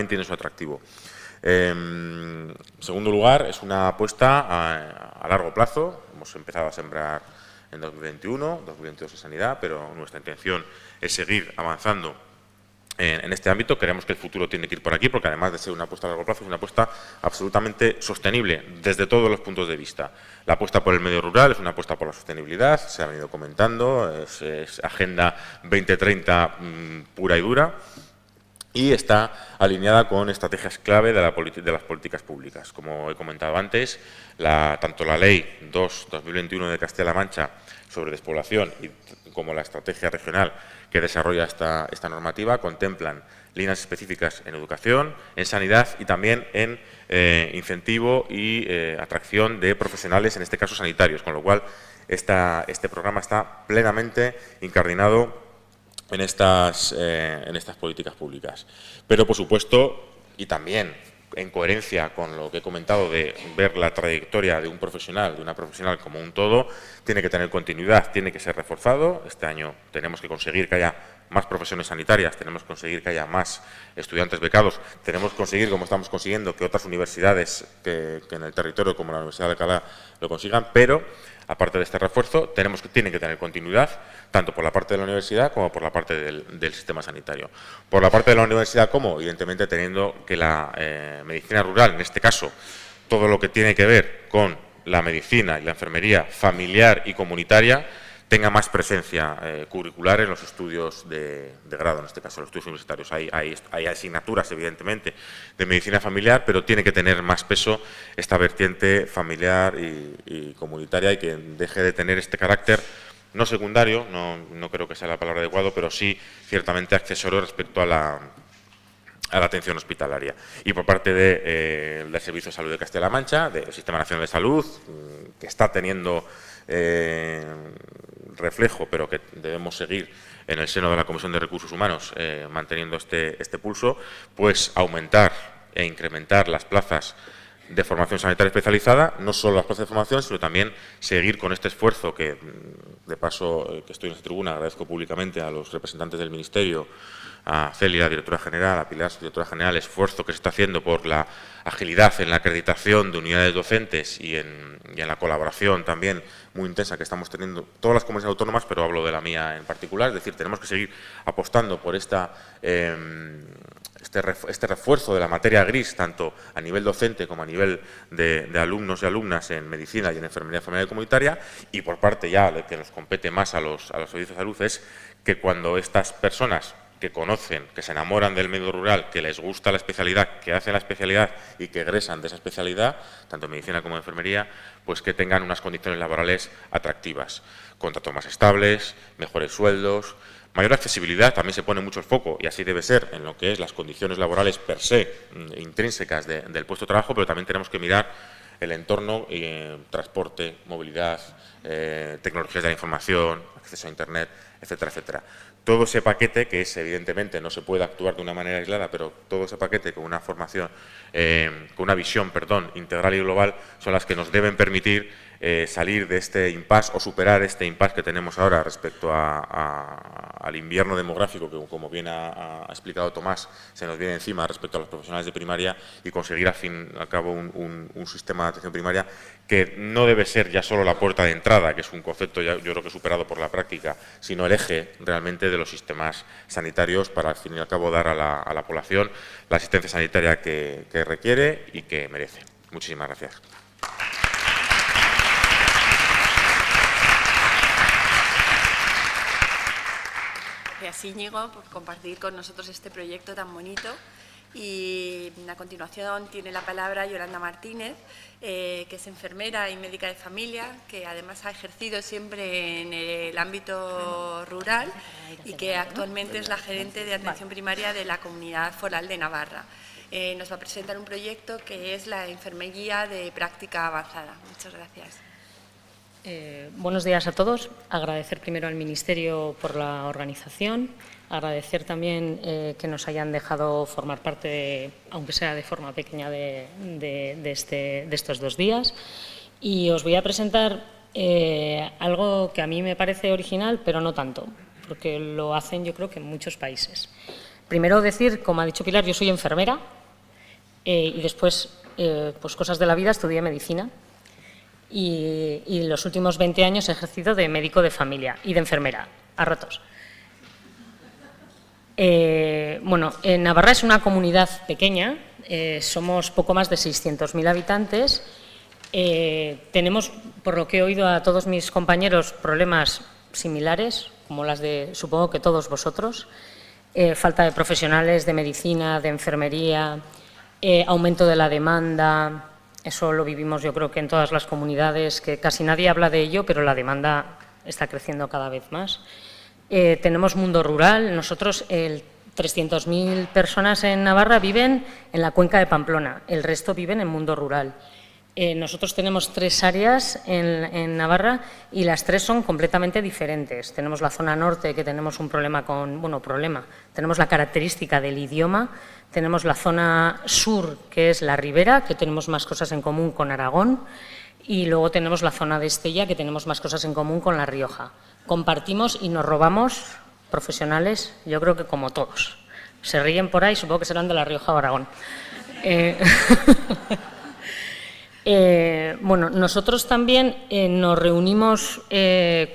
tiene su atractivo. En segundo lugar, es una apuesta a largo plazo. Hemos empezado a sembrar en 2021, 2022 en sanidad, pero nuestra intención es seguir avanzando en este ámbito. Creemos que el futuro tiene que ir por aquí, porque además de ser una apuesta a largo plazo, es una apuesta absolutamente sostenible desde todos los puntos de vista. La apuesta por el medio rural es una apuesta por la sostenibilidad, se ha venido comentando, es Agenda 2030 pura y dura, y está alineada con estrategias clave de las políticas públicas. Como he comentado antes, tanto la Ley 2/2021 de Castilla-La Mancha sobre despoblación como la estrategia regional que desarrolla esta normativa contemplan líneas específicas en educación, en sanidad y también en incentivo y atracción de profesionales, en este caso sanitarios, con lo cual este programa está plenamente incardinado en estas políticas públicas. Pero, por supuesto, y también en coherencia con lo que he comentado de ver la trayectoria de un profesional, de una profesional como un todo, tiene que tener continuidad, tiene que ser reforzado. Este año tenemos que conseguir que haya más profesiones sanitarias, tenemos que conseguir que haya más estudiantes becados, tenemos que conseguir, como estamos consiguiendo, que otras universidades que en el territorio, como la Universidad de Alcalá, lo consigan, pero aparte de este refuerzo, tiene que tener continuidad, tanto por la parte de la universidad como por la parte del sistema sanitario. Por la parte de la universidad, ¿cómo? Evidentemente teniendo que la medicina rural, en este caso, todo lo que tiene que ver con la medicina y la enfermería familiar y comunitaria, tenga más presencia curricular en los estudios de grado, en este caso los estudios universitarios. Hay asignaturas, evidentemente, de medicina familiar, pero tiene que tener más peso esta vertiente familiar y comunitaria, y que deje de tener este carácter no secundario, no creo que sea la palabra adecuada, pero sí ciertamente accesorio respecto a la atención hospitalaria. Y por parte del Servicio de Salud de Castilla-La Mancha, del Sistema Nacional de Salud, que está teniendo reflejo, pero que debemos seguir en el seno de la Comisión de Recursos Humanos, manteniendo este pulso, pues aumentar e incrementar las plazas de formación sanitaria especializada, no solo las plazas de formación, sino también seguir con este esfuerzo que, de paso, que estoy en esta tribuna, agradezco públicamente a los representantes del Ministerio, a Celia, directora general, a Pilar, directora general, el esfuerzo que se está haciendo por la agilidad en la acreditación de unidades docentes y en la colaboración también muy intensa que estamos teniendo todas las comunidades autónomas, pero hablo de la mía en particular. Es decir, tenemos que seguir apostando por este refuerzo de la materia gris, tanto a nivel docente como a nivel de alumnos y alumnas en medicina y en enfermería familiar y comunitaria, y por parte ya de que nos compete más a los servicios de salud, es que cuando estas personas que conocen, que se enamoran del medio rural, que les gusta la especialidad, que hacen la especialidad y que egresan de esa especialidad, tanto en medicina como en enfermería, pues que tengan unas condiciones laborales atractivas, contratos más estables, mejores sueldos, mayor accesibilidad. También se pone mucho el foco, y así debe ser, en lo que es las condiciones laborales per se, intrínsecas del puesto de trabajo, pero también tenemos que mirar el entorno, transporte, movilidad, tecnologías de la información, acceso a Internet, etcétera, etcétera. Todo ese paquete, que es evidentemente no se puede actuar de una manera aislada, pero todo ese paquete con una formación, con una visión, integral y global, son las que nos deben permitir salir de este impasse o superar este impasse que tenemos ahora respecto al invierno demográfico, que, como bien ha explicado Tomás, se nos viene encima respecto a los profesionales de primaria, y conseguir al fin y al cabo un sistema de atención primaria que no debe ser ya solo la puerta de entrada, que es un concepto ya, yo creo que superado por la práctica, sino el eje realmente de los sistemas sanitarios para al fin y al cabo dar a la población la asistencia sanitaria que requiere y que merece. Muchísimas gracias. Gracias, Íñigo, por compartir con nosotros este proyecto tan bonito. Y a continuación tiene la palabra Yolanda Martínez, que es enfermera y médica de familia, que además ha ejercido siempre en el ámbito rural y que actualmente es la gerente de atención primaria de la Comunidad Foral de Navarra. Nos va a presentar un proyecto que es la enfermería de práctica avanzada. Muchas gracias. Buenos días a todos. Agradecer primero al Ministerio por la organización, agradecer también que nos hayan dejado formar parte, aunque sea de forma pequeña, de estos 2 días. Y os voy a presentar algo que a mí me parece original, pero no tanto, porque lo hacen yo creo que en muchos países. Primero decir, como ha dicho Pilar, yo soy enfermera y después, pues cosas de la vida, estudié medicina. Y los últimos 20 años he ejercido de médico de familia y de enfermera, a ratos. Bueno, Navarra es una comunidad pequeña, somos poco más de 600.000 habitantes. Tenemos, por lo que he oído a todos mis compañeros, problemas similares, como las de, supongo que todos vosotros. Falta de profesionales de medicina, de enfermería, aumento de la demanda. Eso lo vivimos yo creo que en todas las comunidades, que casi nadie habla de ello, pero la demanda está creciendo cada vez más. Tenemos mundo rural. Nosotros, 300.000 personas en Navarra viven en la cuenca de Pamplona, el resto viven en mundo rural. Nosotros tenemos 3 áreas en Navarra y las 3 son completamente diferentes. Tenemos la zona norte, que tenemos un problema tenemos la característica del idioma. Tenemos la zona sur, que es la Ribera, que tenemos más cosas en común con Aragón, y luego tenemos la zona de Estella, que tenemos más cosas en común con La Rioja. Compartimos y nos robamos profesionales, yo creo que como todos. Se ríen por ahí, supongo que serán de La Rioja o Aragón. Bueno, nosotros también nos reunimos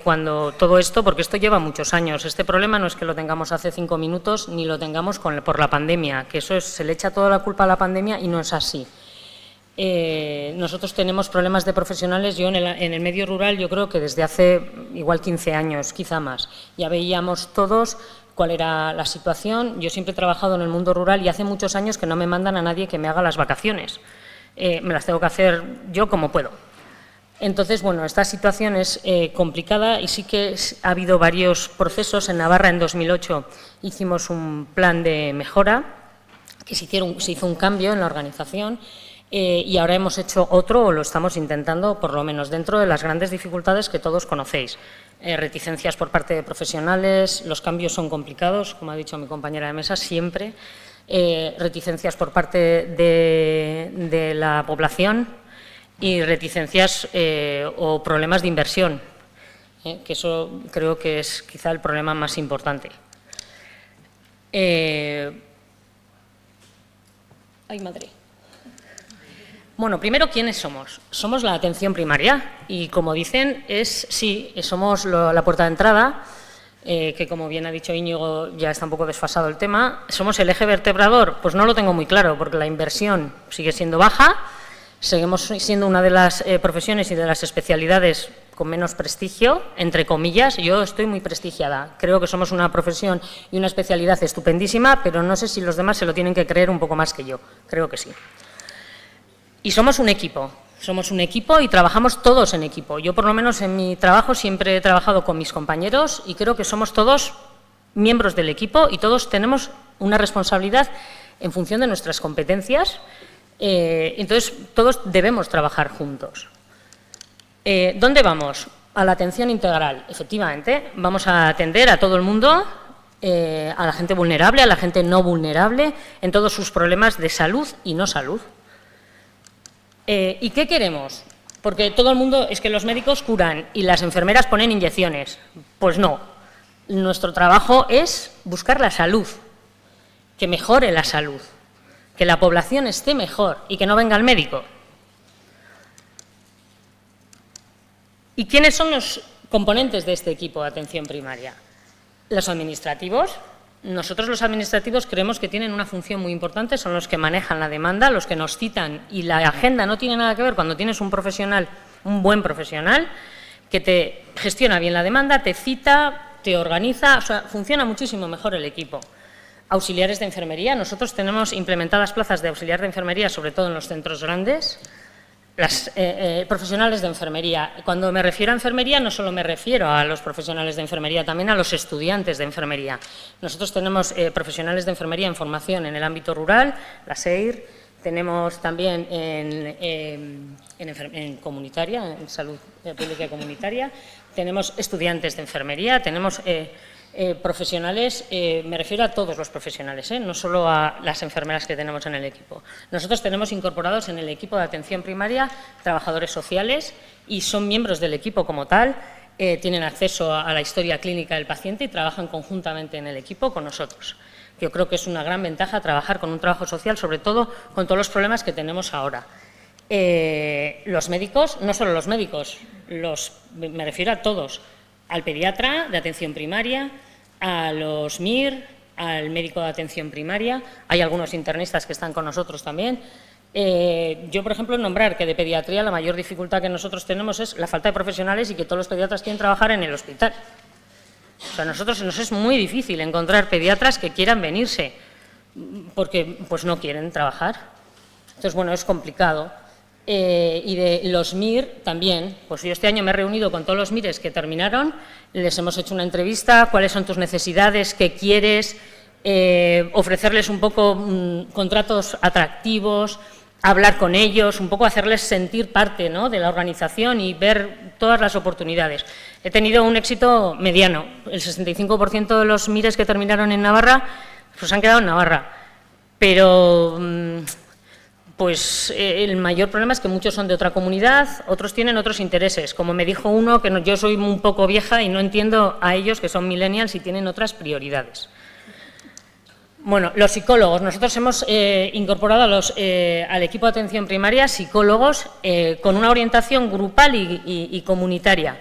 cuando todo esto, porque esto lleva muchos años. Este problema no es que lo tengamos hace 5 minutos ni lo tengamos por la pandemia, que eso se le echa toda la culpa a la pandemia y no es así. Nosotros tenemos problemas de profesionales, yo en el medio rural yo creo que desde hace igual 15 años, quizá más, ya veíamos todos cuál era la situación. Yo siempre he trabajado en el mundo rural y hace muchos años que no me mandan a nadie que me haga las vacaciones, me las tengo que hacer yo como puedo. Entonces, bueno, esta situación es complicada y sí que ha habido varios procesos. En Navarra, en 2008, hicimos un plan de mejora, que se hizo un cambio en la organización y ahora hemos hecho otro, o lo estamos intentando, por lo menos dentro de las grandes dificultades que todos conocéis. Reticencias por parte de profesionales, los cambios son complicados, como ha dicho mi compañera de mesa, siempre. Reticencias por parte de la población y reticencias o problemas de inversión, que eso creo que es quizá el problema más importante. ¡Ay, madre! Bueno, primero, ¿quiénes somos? Somos la atención primaria y, como dicen, somos la puerta de entrada, que, como bien ha dicho Íñigo, ya está un poco desfasado el tema. ¿Somos el eje vertebrador? Pues no lo tengo muy claro, porque la inversión sigue siendo baja, seguimos siendo una de las profesiones y de las especialidades con menos prestigio, entre comillas. Yo estoy muy prestigiada. Creo que somos una profesión y una especialidad estupendísima, pero no sé si los demás se lo tienen que creer un poco más que yo. Creo que sí. Y somos un equipo y trabajamos todos en equipo. Yo, por lo menos, en mi trabajo siempre he trabajado con mis compañeros y creo que somos todos miembros del equipo y todos tenemos una responsabilidad en función de nuestras competencias. Entonces, todos debemos trabajar juntos. ¿Dónde vamos? A la atención integral. Efectivamente, vamos a atender a todo el mundo, a la gente vulnerable, a la gente no vulnerable, en todos sus problemas de salud y no salud. ¿Y qué queremos? Porque todo el mundo es que los médicos curan y las enfermeras ponen inyecciones. Pues no. Nuestro trabajo es buscar la salud, que mejore la salud, que la población esté mejor y que no venga el médico. ¿Y quiénes son los componentes de este equipo de atención primaria? Los administrativos. Nosotros, los administrativos, creemos que tienen una función muy importante, son los que manejan la demanda, los que nos citan, y la agenda no tiene nada que ver cuando tienes un profesional, un buen profesional, que te gestiona bien la demanda, te cita, te organiza, o sea, funciona muchísimo mejor el equipo. Auxiliares de enfermería. Nosotros tenemos implementadas plazas de auxiliar de enfermería, sobre todo en los centros grandes. Las profesionales de enfermería. Cuando me refiero a enfermería, no solo me refiero a los profesionales de enfermería, también a los estudiantes de enfermería. Nosotros tenemos profesionales de enfermería en formación en el ámbito rural, la SEIR, tenemos también en comunitaria, en salud pública y comunitaria, tenemos estudiantes de enfermería, tenemos profesionales, me refiero a todos los profesionales, no solo a las enfermeras que tenemos en el equipo. Nosotros tenemos incorporados en el equipo de atención primaria trabajadores sociales y son miembros del equipo como tal, tienen acceso a la historia clínica del paciente y trabajan conjuntamente en el equipo con nosotros. Yo creo que es una gran ventaja trabajar con un trabajo social, sobre todo con todos los problemas que tenemos ahora. Los médicos, no solo los médicos, me refiero a todos, al pediatra de atención primaria, a los MIR, al médico de atención primaria, hay algunos internistas que están con nosotros también. Yo, por ejemplo, nombrar que de pediatría la mayor dificultad que nosotros tenemos es la falta de profesionales y que todos los pediatras quieren trabajar en el hospital. O sea, a nosotros nos es muy difícil encontrar pediatras que quieran venirse porque pues no quieren trabajar. Entonces, bueno, es complicado. Y de los MIR también, pues yo este año me he reunido con todos los MIRes que terminaron, les hemos hecho una entrevista, cuáles son tus necesidades, qué quieres, ofrecerles un poco contratos atractivos, hablar con ellos, un poco hacerles sentir parte, ¿no?, de la organización y ver todas las oportunidades. He tenido un éxito mediano, el 65% de los MIRes que terminaron en Navarra pues han quedado en Navarra, pero pues el mayor problema es que muchos son de otra comunidad, otros tienen otros intereses. Como me dijo uno, que yo soy un poco vieja y no entiendo a ellos, que son millennials y tienen otras prioridades. Bueno, los psicólogos. Nosotros hemos incorporado al equipo de atención primaria psicólogos con una orientación grupal y comunitaria.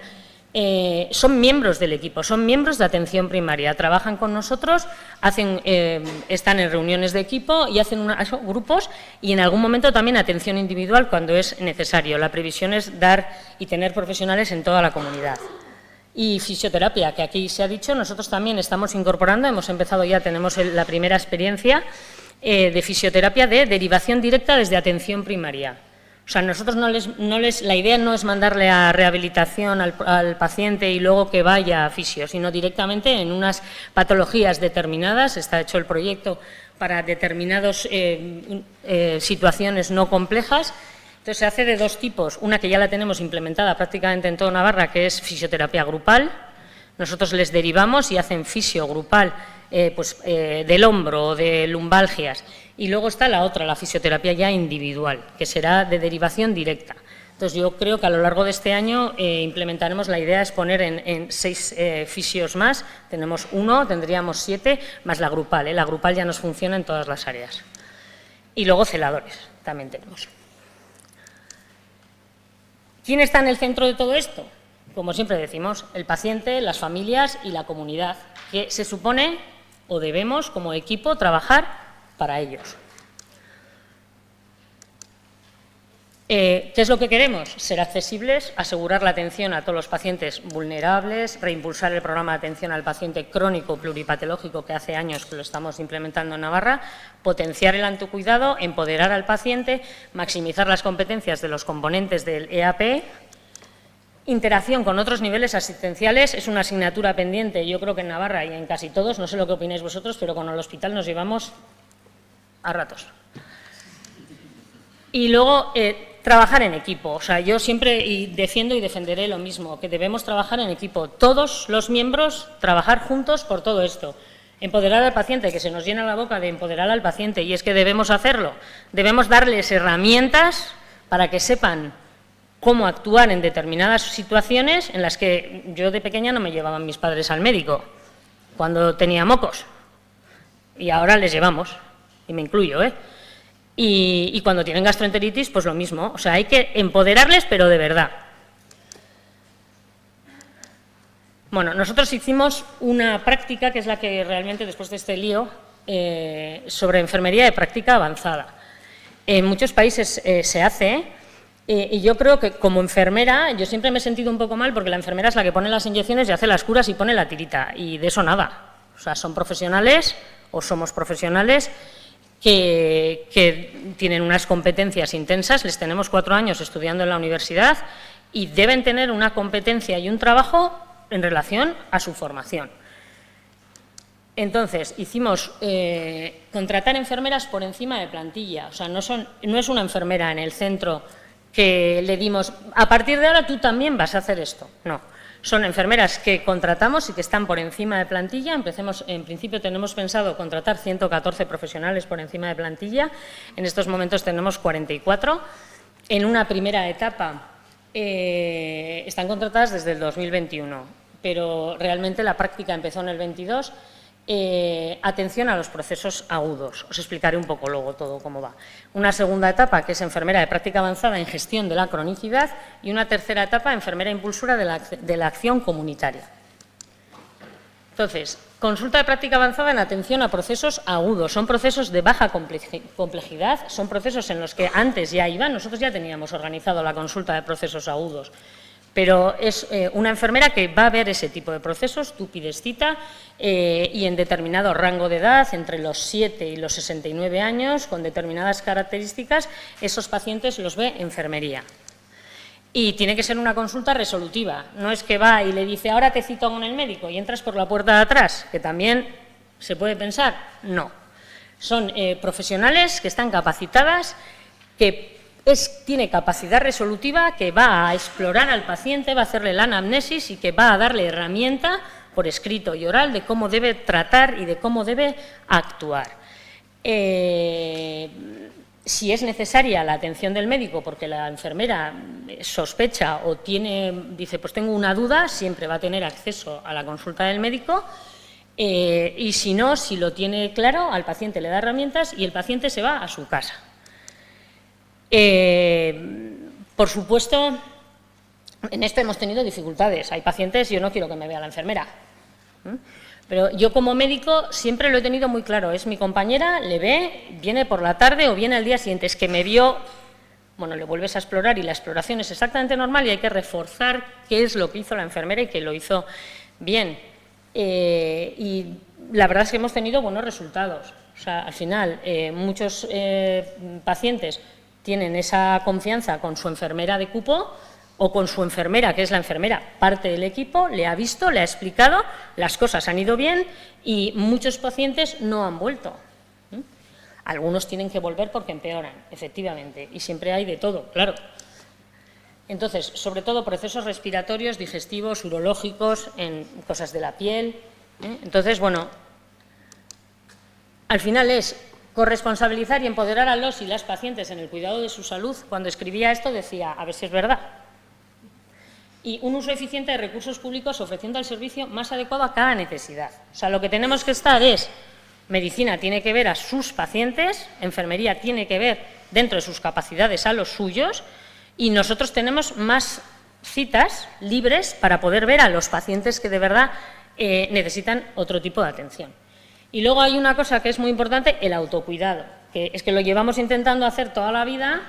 son miembros del equipo, son miembros de atención primaria, trabajan con nosotros, están en reuniones de equipo y hacen grupos y en algún momento también atención individual cuando es necesario. La previsión es dar y tener profesionales en toda la comunidad. Y fisioterapia, que aquí se ha dicho, nosotros también estamos incorporando, hemos empezado ya, tenemos la primera experiencia de fisioterapia de derivación directa desde atención primaria. O sea, nosotros la idea no es mandarle a rehabilitación al paciente y luego que vaya a fisio, sino directamente en unas patologías determinadas. Está hecho el proyecto para determinadas situaciones no complejas. Entonces, se hace de dos tipos. Una que ya la tenemos implementada prácticamente en toda Navarra, que es fisioterapia grupal. Nosotros les derivamos y hacen fisio grupal del hombro o de lumbalgias. Y luego está la otra, la fisioterapia ya individual, que será de derivación directa. Entonces, yo creo que a lo largo de este año implementaremos, la idea es poner en 6 fisios más, tenemos 1, tendríamos 7, más la grupal. La grupal ya nos funciona en todas las áreas. Y luego celadores, también tenemos. ¿Quién está en el centro de todo esto? Como siempre decimos, el paciente, las familias y la comunidad, que se supone o debemos como equipo trabajar para ellos. ¿Qué es lo que queremos? Ser accesibles, asegurar la atención a todos los pacientes vulnerables, reimpulsar el programa de atención al paciente crónico pluripatológico que hace años que lo estamos implementando en Navarra, potenciar el autocuidado, empoderar al paciente, maximizar las competencias de los componentes del EAP. Interacción con otros niveles asistenciales es una asignatura pendiente, yo creo que en Navarra y en casi todos, no sé lo que opináis vosotros, pero con el hospital nos llevamos a ratos. Y luego, trabajar en equipo. O sea, yo siempre defiendo y defenderé lo mismo, que debemos trabajar en equipo. Todos los miembros trabajar juntos por todo esto. Empoderar al paciente, que se nos llena la boca de empoderar al paciente, y es que debemos hacerlo. Debemos darles herramientas para que sepan cómo actuar en determinadas situaciones en las que yo de pequeña no me llevaban mis padres al médico, cuando tenía mocos, y ahora les llevamos, y me incluyo, y cuando tienen gastroenteritis, pues lo mismo. O sea, hay que empoderarles, pero de verdad. Bueno, nosotros hicimos una práctica, que es la que realmente, después de este lío, sobre enfermería de práctica avanzada. En muchos países se hace, y yo creo que como enfermera, yo siempre me he sentido un poco mal, porque la enfermera es la que pone las inyecciones y hace las curas y pone la tirita, y de eso nada. O sea, son profesionales, o somos profesionales, que tienen unas competencias intensas, les tenemos 4 años estudiando en la universidad y deben tener una competencia y un trabajo en relación a su formación. Entonces, hicimos contratar enfermeras por encima de plantilla, o sea, no es una enfermera en el centro que le dimos, a partir de ahora tú también vas a hacer esto, no. Son enfermeras que contratamos y que están por encima de plantilla. En principio tenemos pensado contratar 114 profesionales por encima de plantilla. En estos momentos tenemos 44. En una primera etapa están contratadas desde el 2021, pero realmente la práctica empezó en el 22. Atención a los procesos agudos. Os explicaré un poco luego todo cómo va. Una segunda etapa, que es enfermera de práctica avanzada en gestión de la cronicidad, y una tercera etapa, enfermera impulsora de la acción comunitaria. Entonces, consulta de práctica avanzada en atención a procesos agudos. Son procesos de baja complejidad, son procesos en los que antes ya iban, nosotros ya teníamos organizado la consulta de procesos agudos, pero es una enfermera que va a ver ese tipo de procesos, tú pides cita, y en determinado rango de edad, entre los 7 y los 69 años, con determinadas características, esos pacientes los ve enfermería. Y tiene que ser una consulta resolutiva, no es que va y le dice, ahora te cito con el médico y entras por la puerta de atrás, que también se puede pensar, no. Son profesionales que están capacitadas, que tiene capacidad resolutiva, que va a explorar al paciente, va a hacerle la anamnesis y que va a darle herramienta por escrito y oral de cómo debe tratar y de cómo debe actuar. Si es necesaria la atención del médico porque la enfermera sospecha o dice, pues tengo una duda, siempre va a tener acceso a la consulta del médico, y si no, si lo tiene claro, al paciente le da herramientas y el paciente se va a su casa. Por supuesto, En esto hemos tenido dificultades. Hay pacientes, yo no quiero que me vea la enfermera. Pero yo como médico siempre lo he tenido muy claro. Es mi compañera, le ve, viene por la tarde o viene al día siguiente. Es que me vio, bueno, le vuelves a explorar y la exploración es exactamente normal y hay que reforzar qué es lo que hizo la enfermera y que lo hizo bien. Y la verdad es que hemos tenido buenos resultados. O sea, al final, muchos pacientes tienen esa confianza con su enfermera de cupo o con su enfermera, que es la enfermera, parte del equipo, le ha visto, le ha explicado, las cosas han ido bien y muchos pacientes no han vuelto. Algunos tienen que volver porque empeoran, efectivamente, y siempre hay de todo, claro. Entonces, sobre todo procesos respiratorios, digestivos, urológicos, en cosas de la piel. Entonces, bueno, al final es corresponsabilizar y empoderar a los y las pacientes en el cuidado de su salud. Cuando escribía esto decía, a ver si es verdad. Y un uso eficiente de recursos públicos ofreciendo el servicio más adecuado a cada necesidad. O sea, lo que tenemos que estar es, medicina tiene que ver a sus pacientes, enfermería tiene que ver dentro de sus capacidades a los suyos y nosotros tenemos más citas libres para poder ver a los pacientes que de verdad necesitan otro tipo de atención. Y luego hay una cosa que es muy importante, el autocuidado, que es que lo llevamos intentando hacer toda la vida.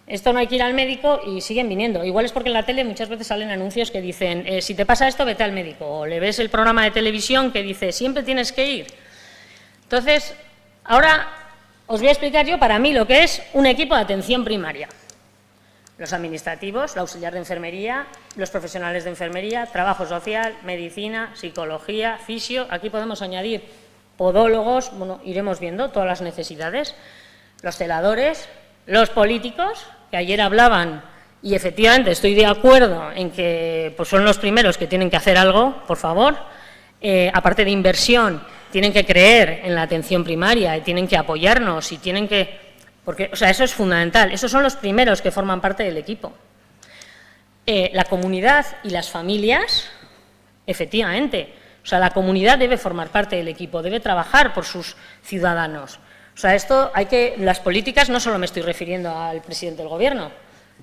Esto no hay que ir al médico y siguen viniendo. Igual es porque en la tele muchas veces salen anuncios que dicen si te pasa esto, vete al médico. O le ves el programa de televisión que dice siempre tienes que ir. Entonces, ahora os voy a explicar yo para mí lo que es un equipo de atención primaria. Los administrativos, la auxiliar de enfermería, los profesionales de enfermería, trabajo social, medicina, psicología, fisio. Aquí podemos añadir podólogos, bueno, iremos viendo todas las necesidades, los celadores, los políticos, que ayer hablaban, y efectivamente estoy de acuerdo en que pues son los primeros que tienen que hacer algo, por favor, aparte de inversión, tienen que creer en la atención primaria y tienen que apoyarnos y tienen que... Porque, o sea, eso es fundamental, esos son los primeros que forman parte del equipo. La comunidad y las familias, efectivamente, o sea, la comunidad debe formar parte del equipo, debe trabajar por sus ciudadanos. O sea, esto hay que, las políticas, no solo me estoy refiriendo al presidente del Gobierno,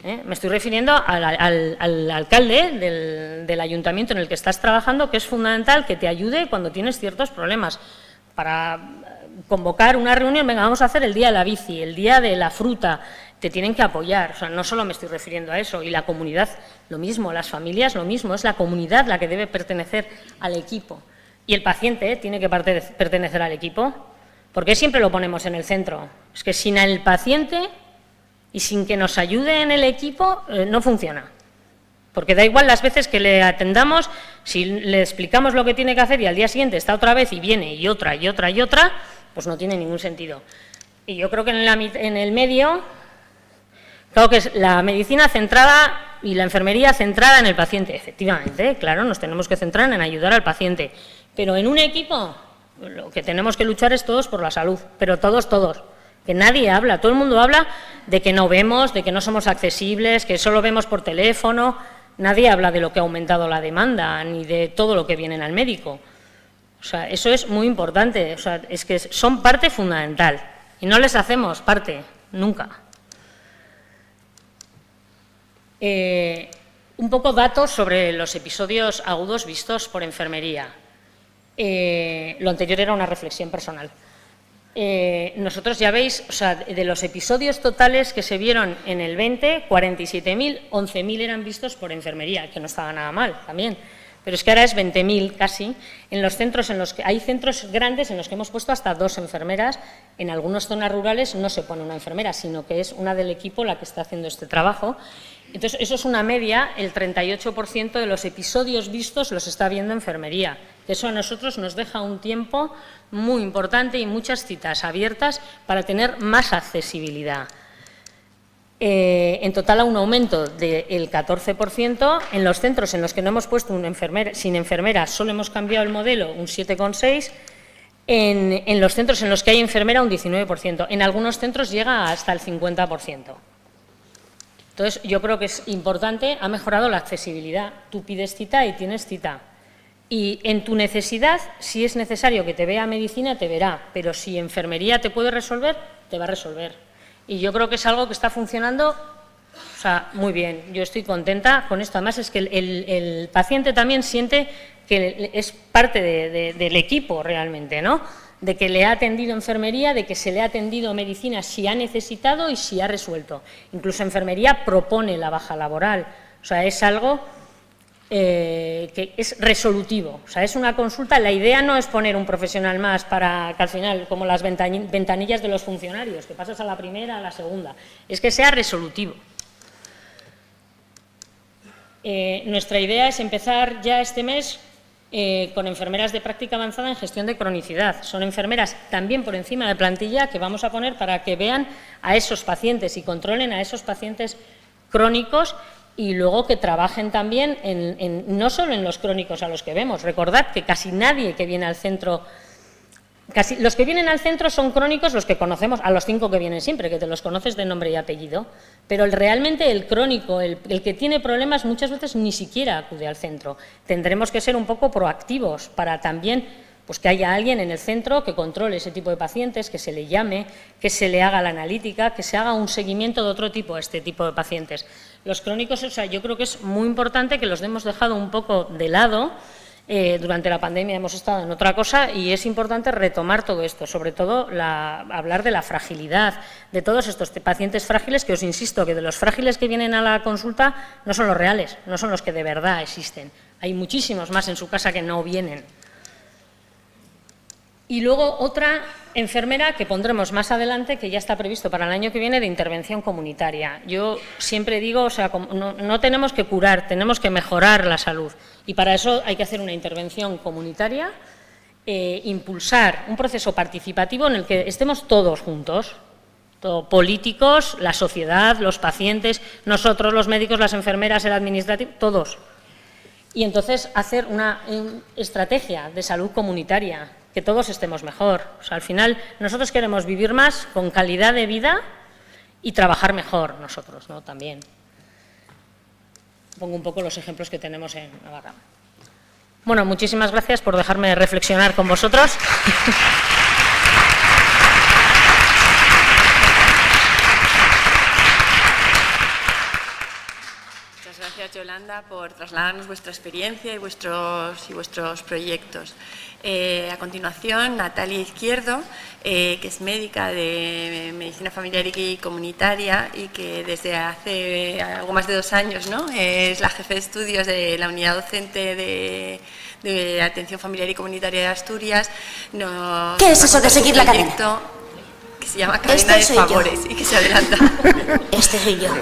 me estoy refiriendo al alcalde del ayuntamiento en el que estás trabajando, que es fundamental que te ayude cuando tienes ciertos problemas. Para convocar una reunión, venga, vamos a hacer el día de la bici, el día de la fruta, te tienen que apoyar. O sea, no solo me estoy refiriendo a eso, y la comunidad lo mismo, las familias lo mismo, es la comunidad la que debe pertenecer al equipo. Y el paciente tiene que pertenecer al equipo. ¿Por qué siempre lo ponemos en el centro? Es que sin el paciente y sin que nos ayude en el equipo no funciona. Porque da igual las veces que le atendamos, si le explicamos lo que tiene que hacer y al día siguiente está otra vez y viene y otra, pues no tiene ningún sentido. Y yo creo que en el medio, claro que es la medicina centrada y la enfermería centrada en el paciente. Efectivamente, claro, nos tenemos que centrar en ayudar al paciente. Pero en un equipo... Lo que tenemos que luchar es todos por la salud, pero todos, que nadie habla, todo el mundo habla de que no vemos, de que no somos accesibles, que solo vemos por teléfono, nadie habla de lo que ha aumentado la demanda, ni de todo lo que vienen al médico. O sea, eso es muy importante, o sea, es que son parte fundamental y no les hacemos parte, nunca. Un poco datos sobre los episodios agudos vistos por enfermería. Lo anterior era una reflexión personal. Nosotros ya veis, o sea, de los episodios totales que se vieron en el 20, 47.000, 11.000 eran vistos por enfermería, que no estaba nada mal también. Pero es que ahora es 20.000 casi, en los centros en los que hay centros grandes en los que hemos puesto hasta 2 enfermeras. En algunas zonas rurales no se pone una enfermera, sino que es una del equipo la que está haciendo este trabajo. Entonces, eso es una media, el 38% de los episodios vistos los está viendo enfermería. Eso a nosotros nos deja un tiempo muy importante y muchas citas abiertas para tener más accesibilidad. En total, un aumento del 14%. En los centros en los que no hemos puesto una enfermera, sin enfermera, solo hemos cambiado el modelo, un 7,6%. En los centros en los que hay enfermera, un 19%. En algunos centros llega hasta el 50%. Entonces, yo creo que es importante, ha mejorado la accesibilidad. Tú pides cita y tienes cita. Y en tu necesidad, si es necesario que te vea medicina, te verá. Pero si enfermería te puede resolver, te va a resolver. Y yo creo que es algo que está funcionando sea, muy bien, yo estoy contenta con esto. Además, es que el paciente también siente que es parte del equipo realmente, ¿no? De que le ha atendido enfermería, de que se le ha atendido medicina si ha necesitado y si ha resuelto. Incluso enfermería propone la baja laboral. O sea, es algo que es resolutivo. O sea, es una consulta. La idea no es poner un profesional más para que al final, como las ventanillas de los funcionarios, que pasas a la primera, a la segunda. Es que sea resolutivo. Nuestra idea es empezar ya este mes con enfermeras de práctica avanzada en gestión de cronicidad. Son enfermeras también por encima de plantilla que vamos a poner para que vean a esos pacientes y controlen a esos pacientes crónicos y luego que trabajen también no solo en los crónicos a los que vemos. Recordad que casi nadie que viene al centro, los que vienen al centro son crónicos, los que conocemos, a los 5 que vienen siempre, que te los conoces de nombre y apellido, pero realmente el crónico, el que tiene problemas, muchas veces ni siquiera acude al centro. Tendremos que ser un poco proactivos para también pues, que haya alguien en el centro que controle ese tipo de pacientes, que se le llame, que se le haga la analítica, que se haga un seguimiento de otro tipo a este tipo de pacientes. Los crónicos, o sea, yo creo que es muy importante que los hemos dejado un poco de lado. Durante la pandemia hemos estado en otra cosa y es importante retomar todo esto, sobre todo hablar de la fragilidad, de todos estos pacientes frágiles, que os insisto que de los frágiles que vienen a la consulta no son los reales, no son los que de verdad existen. Hay muchísimos más en su casa que no vienen. Y luego otra enfermera que pondremos más adelante, que ya está previsto para el año que viene, de intervención comunitaria. Yo siempre digo, o sea, no tenemos que curar, tenemos que mejorar la salud. Y para eso hay que hacer una intervención comunitaria, impulsar un proceso participativo en el que estemos todos juntos, políticos, la sociedad, los pacientes, nosotros, los médicos, las enfermeras, el administrativo, todos. Y entonces hacer una estrategia de salud comunitaria, que todos estemos mejor. O sea, al final nosotros queremos vivir más, con calidad de vida y trabajar mejor nosotros, ¿no? También. Pongo un poco los ejemplos que tenemos en Navarra. Bueno, muchísimas gracias por dejarme reflexionar con vosotros. Muchas gracias, Yolanda, por trasladarnos vuestra experiencia y vuestros proyectos. A continuación, Natalia Izquierdo, que es médica de medicina familiar y comunitaria y que desde hace algo más de 2 años, ¿no?, es la jefe de estudios de la unidad docente de atención familiar y comunitaria de Asturias. ¿Qué es eso de seguir la cadena? Que se llama Cadena de Favores y que se adelanta. Este soy yo.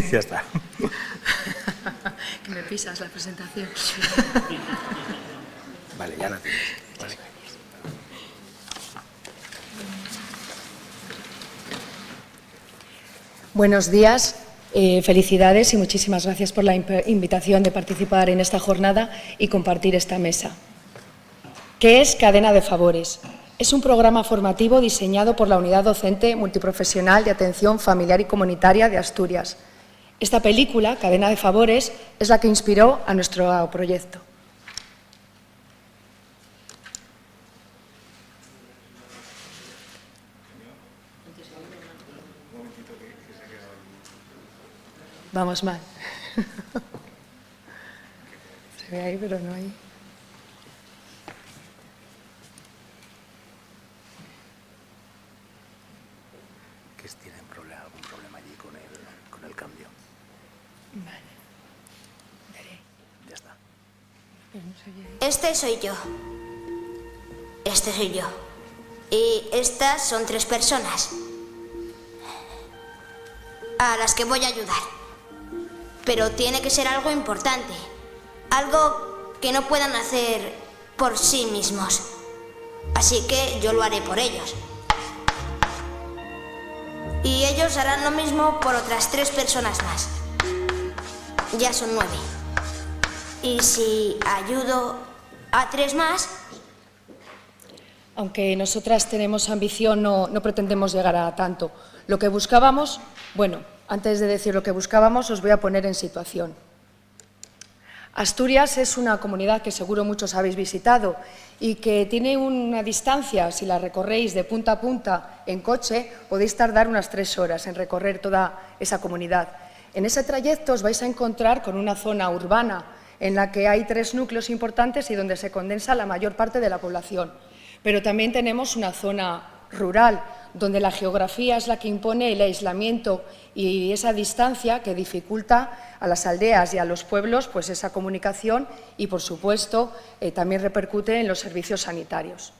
Ya está. Que me pisas la presentación. Vale, ya la tienes. Vale. Buenos días, felicidades y muchísimas gracias por la invitación de participar en esta jornada y compartir esta mesa. ¿Qué es Cadena de Favores? Es un programa formativo diseñado por la Unidad Docente Multiprofesional de Atención Familiar y Comunitaria de Asturias. Esta película, Cadena de Favores, es la que inspiró a nuestro proyecto. Vamos mal. Se ve ahí, pero no hay. Que tienen algún problema allí con el cambio. Vale. Veré. Ya está. Este soy yo. Este soy yo. Y estas son 3 personas a las que voy a ayudar. Pero tiene que ser algo importante, algo que no puedan hacer por sí mismos. Así que yo lo haré por ellos. Y ellos harán lo mismo por otras 3 personas más. Ya son 9. Y si ayudo a 3 más... Aunque nosotras tenemos ambición, no pretendemos llegar a tanto. Lo que buscábamos, bueno, antes de decir lo que buscábamos, os voy a poner en situación. Asturias es una comunidad que seguro muchos habéis visitado y que tiene una distancia, si la recorréis de punta a punta en coche, podéis tardar unas 3 horas en recorrer toda esa comunidad. En ese trayecto os vais a encontrar con una zona urbana en la que hay 3 núcleos importantes y donde se condensa la mayor parte de la población. Pero también tenemos una zona rural, donde la geografía es la que impone el aislamiento y esa distancia que dificulta a las aldeas y a los pueblos pues esa comunicación y, por supuesto, también repercute en los servicios sanitarios.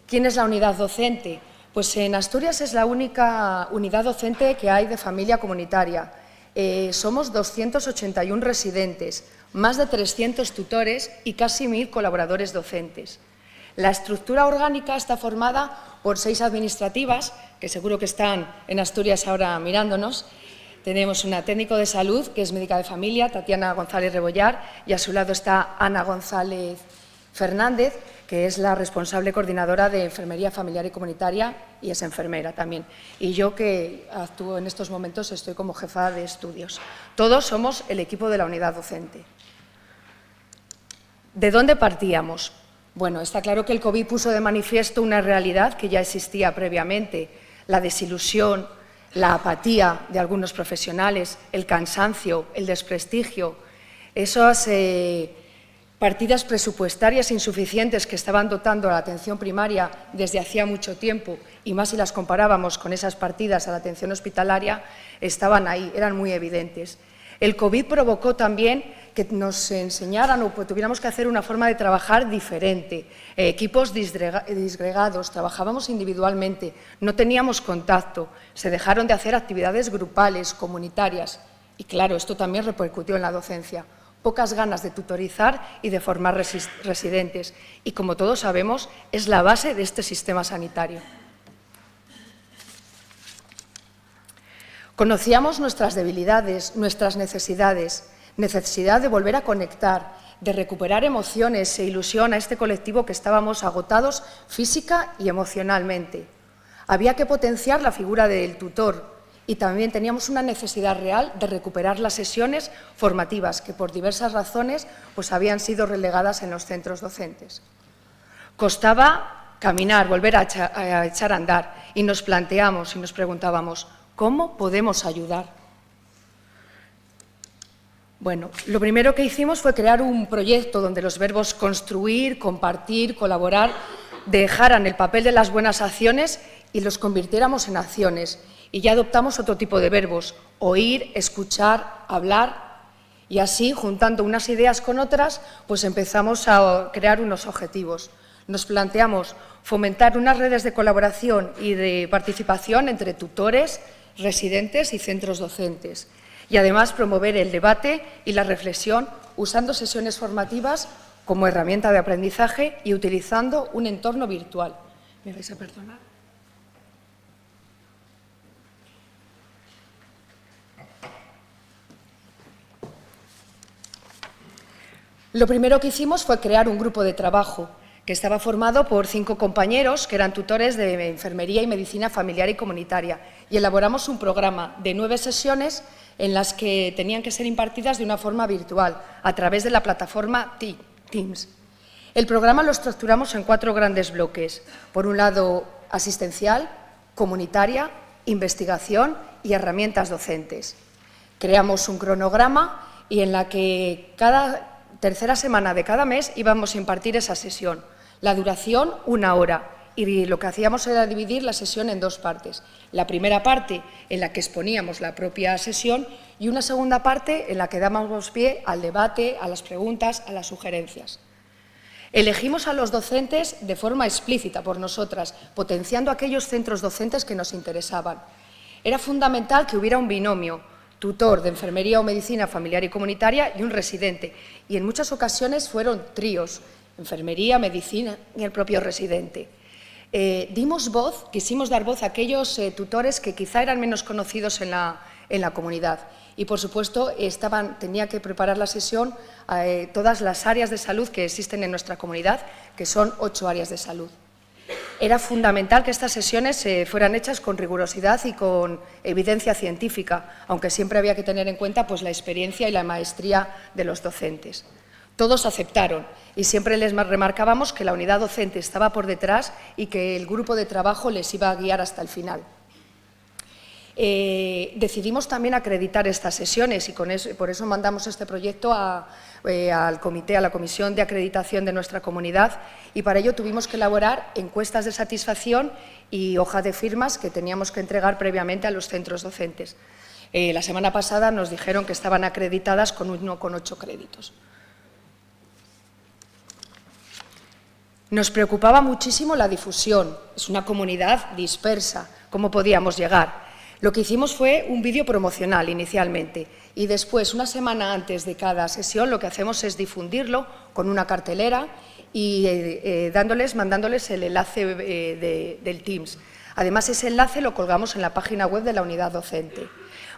¿Quién es la unidad docente? Pues en Asturias es la única unidad docente que hay de familia comunitaria. Somos 281 residentes, más de 300 tutores y casi 1000 colaboradores docentes. La estructura orgánica está formada por 6 administrativas, que seguro que están en Asturias ahora mirándonos. Tenemos una técnico de salud, que es médica de familia, Tatiana González Rebollar, y a su lado está Ana González Fernández, que es la responsable coordinadora de Enfermería Familiar y Comunitaria y es enfermera también. Y yo, que actúo en estos momentos, estoy como jefa de estudios. Todos somos el equipo de la unidad docente. ¿De dónde partíamos? Bueno, está claro que el COVID puso de manifiesto una realidad que ya existía previamente, la desilusión, la apatía de algunos profesionales, el cansancio, el desprestigio, esas partidas presupuestarias insuficientes que estaban dotando a la atención primaria desde hacía mucho tiempo, y más si las comparábamos con esas partidas a la atención hospitalaria, estaban ahí, eran muy evidentes. El COVID provocó también que nos enseñaran o tuviéramos que hacer una forma de trabajar diferente. Equipos disgregados, trabajábamos individualmente, no teníamos contacto, se dejaron de hacer actividades grupales, comunitarias. Y claro, esto también repercutió en la docencia. Pocas ganas de tutorizar y de formar residentes. Y como todos sabemos, es la base de este sistema sanitario. Conocíamos nuestras debilidades, nuestras necesidades, necesidad de volver a conectar, de recuperar emociones e ilusión a este colectivo que estábamos agotados física y emocionalmente. Había que potenciar la figura del tutor y también teníamos una necesidad real de recuperar las sesiones formativas que por diversas razones pues habían sido relegadas en los centros docentes. Costaba caminar, volver a echar a andar y nos planteamos y nos preguntábamos ¿cómo podemos ayudar? Bueno, lo primero que hicimos fue crear un proyecto donde los verbos construir, compartir, colaborar dejaran el papel de las buenas acciones y los convirtiéramos en acciones. Y ya adoptamos otro tipo de verbos, oír, escuchar, hablar. Y así, juntando unas ideas con otras, pues empezamos a crear unos objetivos. Nos planteamos fomentar unas redes de colaboración y de participación entre tutores, residentes y centros docentes. Y además promover el debate y la reflexión usando sesiones formativas como herramienta de aprendizaje y utilizando un entorno virtual. ¿Me vais a perdonar? Lo primero que hicimos fue crear un grupo de trabajo que estaba formado por 5 compañeros que eran tutores de enfermería y medicina familiar y comunitaria, y elaboramos un programa de 9 sesiones en las que tenían que ser impartidas de una forma virtual, a través de la plataforma Teams. El programa lo estructuramos en 4 grandes bloques. Por un lado, asistencial, comunitaria, investigación y herramientas docentes. Creamos un cronograma y en la que cada tercera semana de cada mes íbamos a impartir esa sesión. La duración, 1 hora. Y lo que hacíamos era dividir la sesión en 2 partes. La primera parte en la que exponíamos la propia sesión y una segunda parte en la que dábamos pie al debate, a las preguntas, a las sugerencias. Elegimos a los docentes de forma explícita por nosotras, potenciando aquellos centros docentes que nos interesaban. Era fundamental que hubiera un binomio, tutor de enfermería o medicina familiar y comunitaria y un residente. Y en muchas ocasiones fueron tríos, enfermería, medicina y el propio residente. Quisimos dar voz a aquellos tutores que quizá eran menos conocidos en la comunidad. Y, por supuesto, tenía que preparar la sesión a todas las áreas de salud que existen en nuestra comunidad, que son 8 áreas de salud. Era fundamental que estas sesiones fueran hechas con rigurosidad y con evidencia científica, aunque siempre había que tener en cuenta pues, la experiencia y la maestría de los docentes. Todos aceptaron y siempre les remarcábamos que la unidad docente estaba por detrás y que el grupo de trabajo les iba a guiar hasta el final. Decidimos también acreditar estas sesiones y por eso mandamos este proyecto al comité, a la comisión de acreditación de nuestra comunidad, y para ello tuvimos que elaborar encuestas de satisfacción y hoja de firmas que teníamos que entregar previamente a los centros docentes. La semana pasada nos dijeron que estaban acreditadas con 1,8 créditos. Nos preocupaba muchísimo la difusión. Es una comunidad dispersa. ¿Cómo podíamos llegar? Lo que hicimos fue un vídeo promocional inicialmente y después, una semana antes de cada sesión, lo que hacemos es difundirlo con una cartelera y mandándoles el enlace del Teams. Además, ese enlace lo colgamos en la página web de la unidad docente.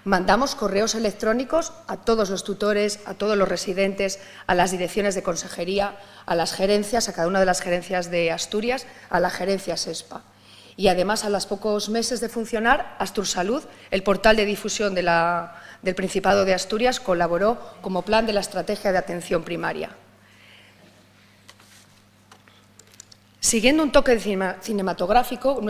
Mandamos correos electrónicos a todos los tutores, a todos los residentes, a las direcciones de consejería, a las gerencias, a cada una de las gerencias de Asturias, a la gerencia SESPA. Y además, a los pocos meses de funcionar, Astursalud, el portal de difusión del Principado de Asturias, colaboró como plan de la estrategia de atención primaria. Siguiendo un toque cinematográfico,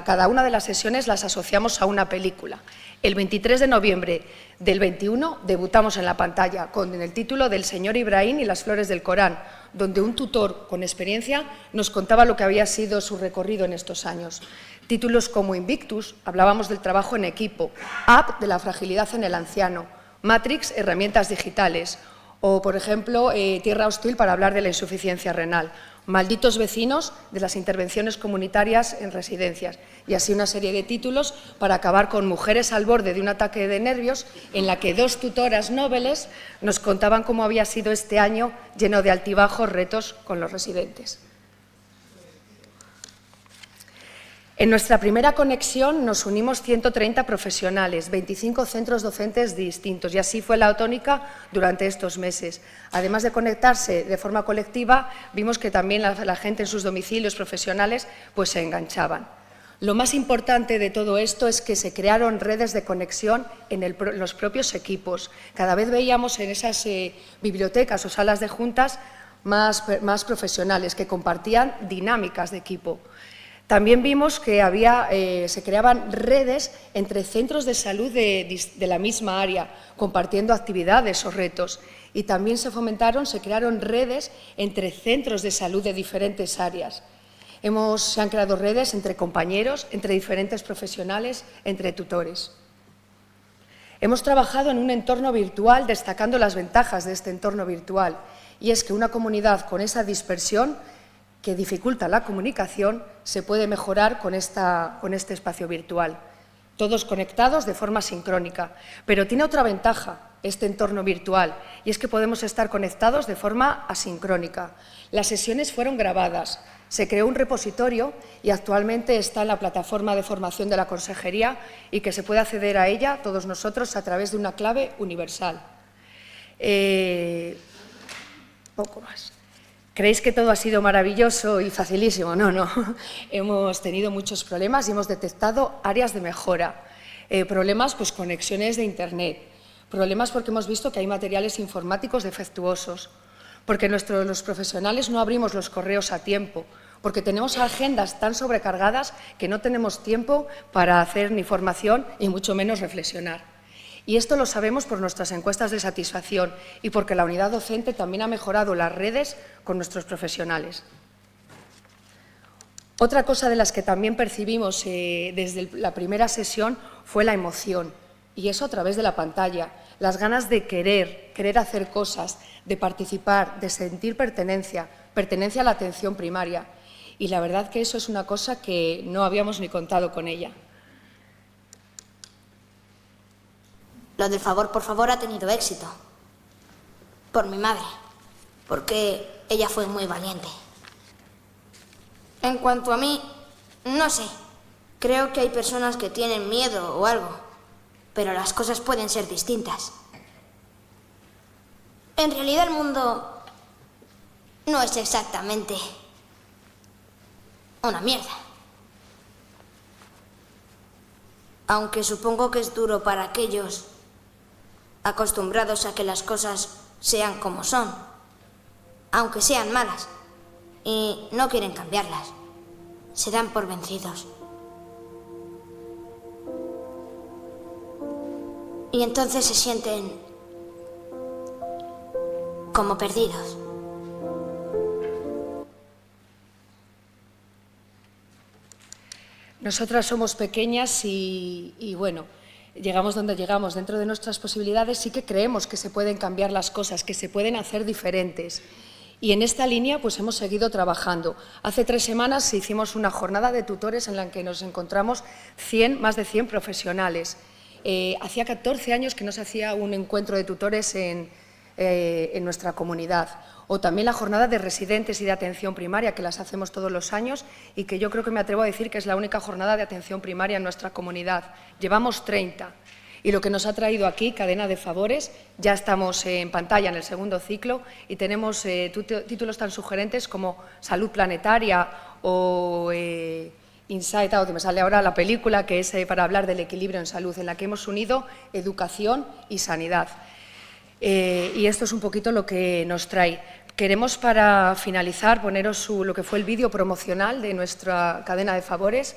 cada una de las sesiones las asociamos a una película. El 23 de noviembre del 21 debutamos en la pantalla con el título del Señor Ibrahim y las flores del Corán, donde un tutor con experiencia nos contaba lo que había sido su recorrido en estos años. Títulos como Invictus, hablábamos del trabajo en equipo, App, de la fragilidad en el anciano, Matrix, herramientas digitales, o, por ejemplo, Tierra hostil, para hablar de la insuficiencia renal, Malditos vecinos, de las intervenciones comunitarias en residencias, y así una serie de títulos para acabar con Mujeres al borde de un ataque de nervios, en la que 2 tutoras nobles nos contaban cómo había sido este año lleno de altibajos, retos con los residentes. En nuestra primera conexión nos unimos 130 profesionales, 25 centros docentes distintos, y así fue la tónica durante estos meses. Además de conectarse de forma colectiva, vimos que también la gente en sus domicilios profesionales pues, se enganchaban. Lo más importante de todo esto es que se crearon redes de conexión en los propios equipos. Cada vez veíamos en esas bibliotecas o salas de juntas más profesionales que compartían dinámicas de equipo. También vimos que se creaban redes entre centros de salud de la misma área, compartiendo actividades o retos. Y también se crearon redes entre centros de salud de diferentes áreas. Se han creado redes entre compañeros, entre diferentes profesionales, entre tutores. Hemos trabajado en un entorno virtual, destacando las ventajas de este entorno virtual. Y es que una comunidad con esa dispersión que dificulta la comunicación, se puede mejorar con este espacio virtual. Todos conectados de forma sincrónica. Pero tiene otra ventaja este entorno virtual, y es que podemos estar conectados de forma asincrónica. Las sesiones fueron grabadas, se creó un repositorio y actualmente está en la plataforma de formación de la Consejería y que se puede acceder a ella, todos nosotros, a través de una clave universal. Poco más. ¿Creéis que todo ha sido maravilloso y facilísimo? No, no. Hemos tenido muchos problemas y hemos detectado áreas de mejora. Problemas, pues conexiones de Internet. Problemas porque hemos visto que hay materiales informáticos defectuosos. Porque los profesionales no abrimos los correos a tiempo. Porque tenemos agendas tan sobrecargadas que no tenemos tiempo para hacer ni formación y mucho menos reflexionar. Y esto lo sabemos por nuestras encuestas de satisfacción y porque la unidad docente también ha mejorado las redes con nuestros profesionales. Otra cosa de las que también percibimos desde la primera sesión fue la emoción, y eso a través de la pantalla, las ganas de querer hacer cosas, de participar, de sentir pertenencia a la atención primaria. Y la verdad que eso es una cosa que no habíamos ni contado con ella. Lo del favor por favor ha tenido éxito. Por mi madre, porque ella fue muy valiente. En cuanto a mí, no sé. Creo que hay personas que tienen miedo o algo, pero las cosas pueden ser distintas. En realidad el mundo no es exactamente una mierda. aunque supongo que es duro para aquellos acostumbrados a que las cosas sean como son, aunque sean malas, y no quieren cambiarlas. Se dan por vencidos. Y entonces se sienten como perdidos. Nosotras somos pequeñas y bueno, llegamos donde llegamos. Dentro de nuestras posibilidades sí que creemos que se pueden cambiar las cosas, que se pueden hacer diferentes. Y en esta línea pues hemos seguido trabajando. Hace 3 semanas hicimos una jornada de tutores en la que nos encontramos más de 100 profesionales. Hacía 14 años que no se hacía un encuentro de tutores en nuestra comunidad. O también la jornada de residentes y de atención primaria, que las hacemos todos los años y que yo creo que me atrevo a decir que es la única jornada de atención primaria en nuestra comunidad. Llevamos 30. Y lo que nos ha traído aquí, Cadena de Favores, ya estamos en pantalla en el segundo ciclo y tenemos títulos tan sugerentes como Salud Planetaria o Inside Out, que me sale ahora la película, que es para hablar del equilibrio en salud, en la que hemos unido educación y sanidad. Y esto es un poquito lo que nos trae. Queremos, para finalizar, poneros lo que fue el vídeo promocional de nuestra Cadena de Favores,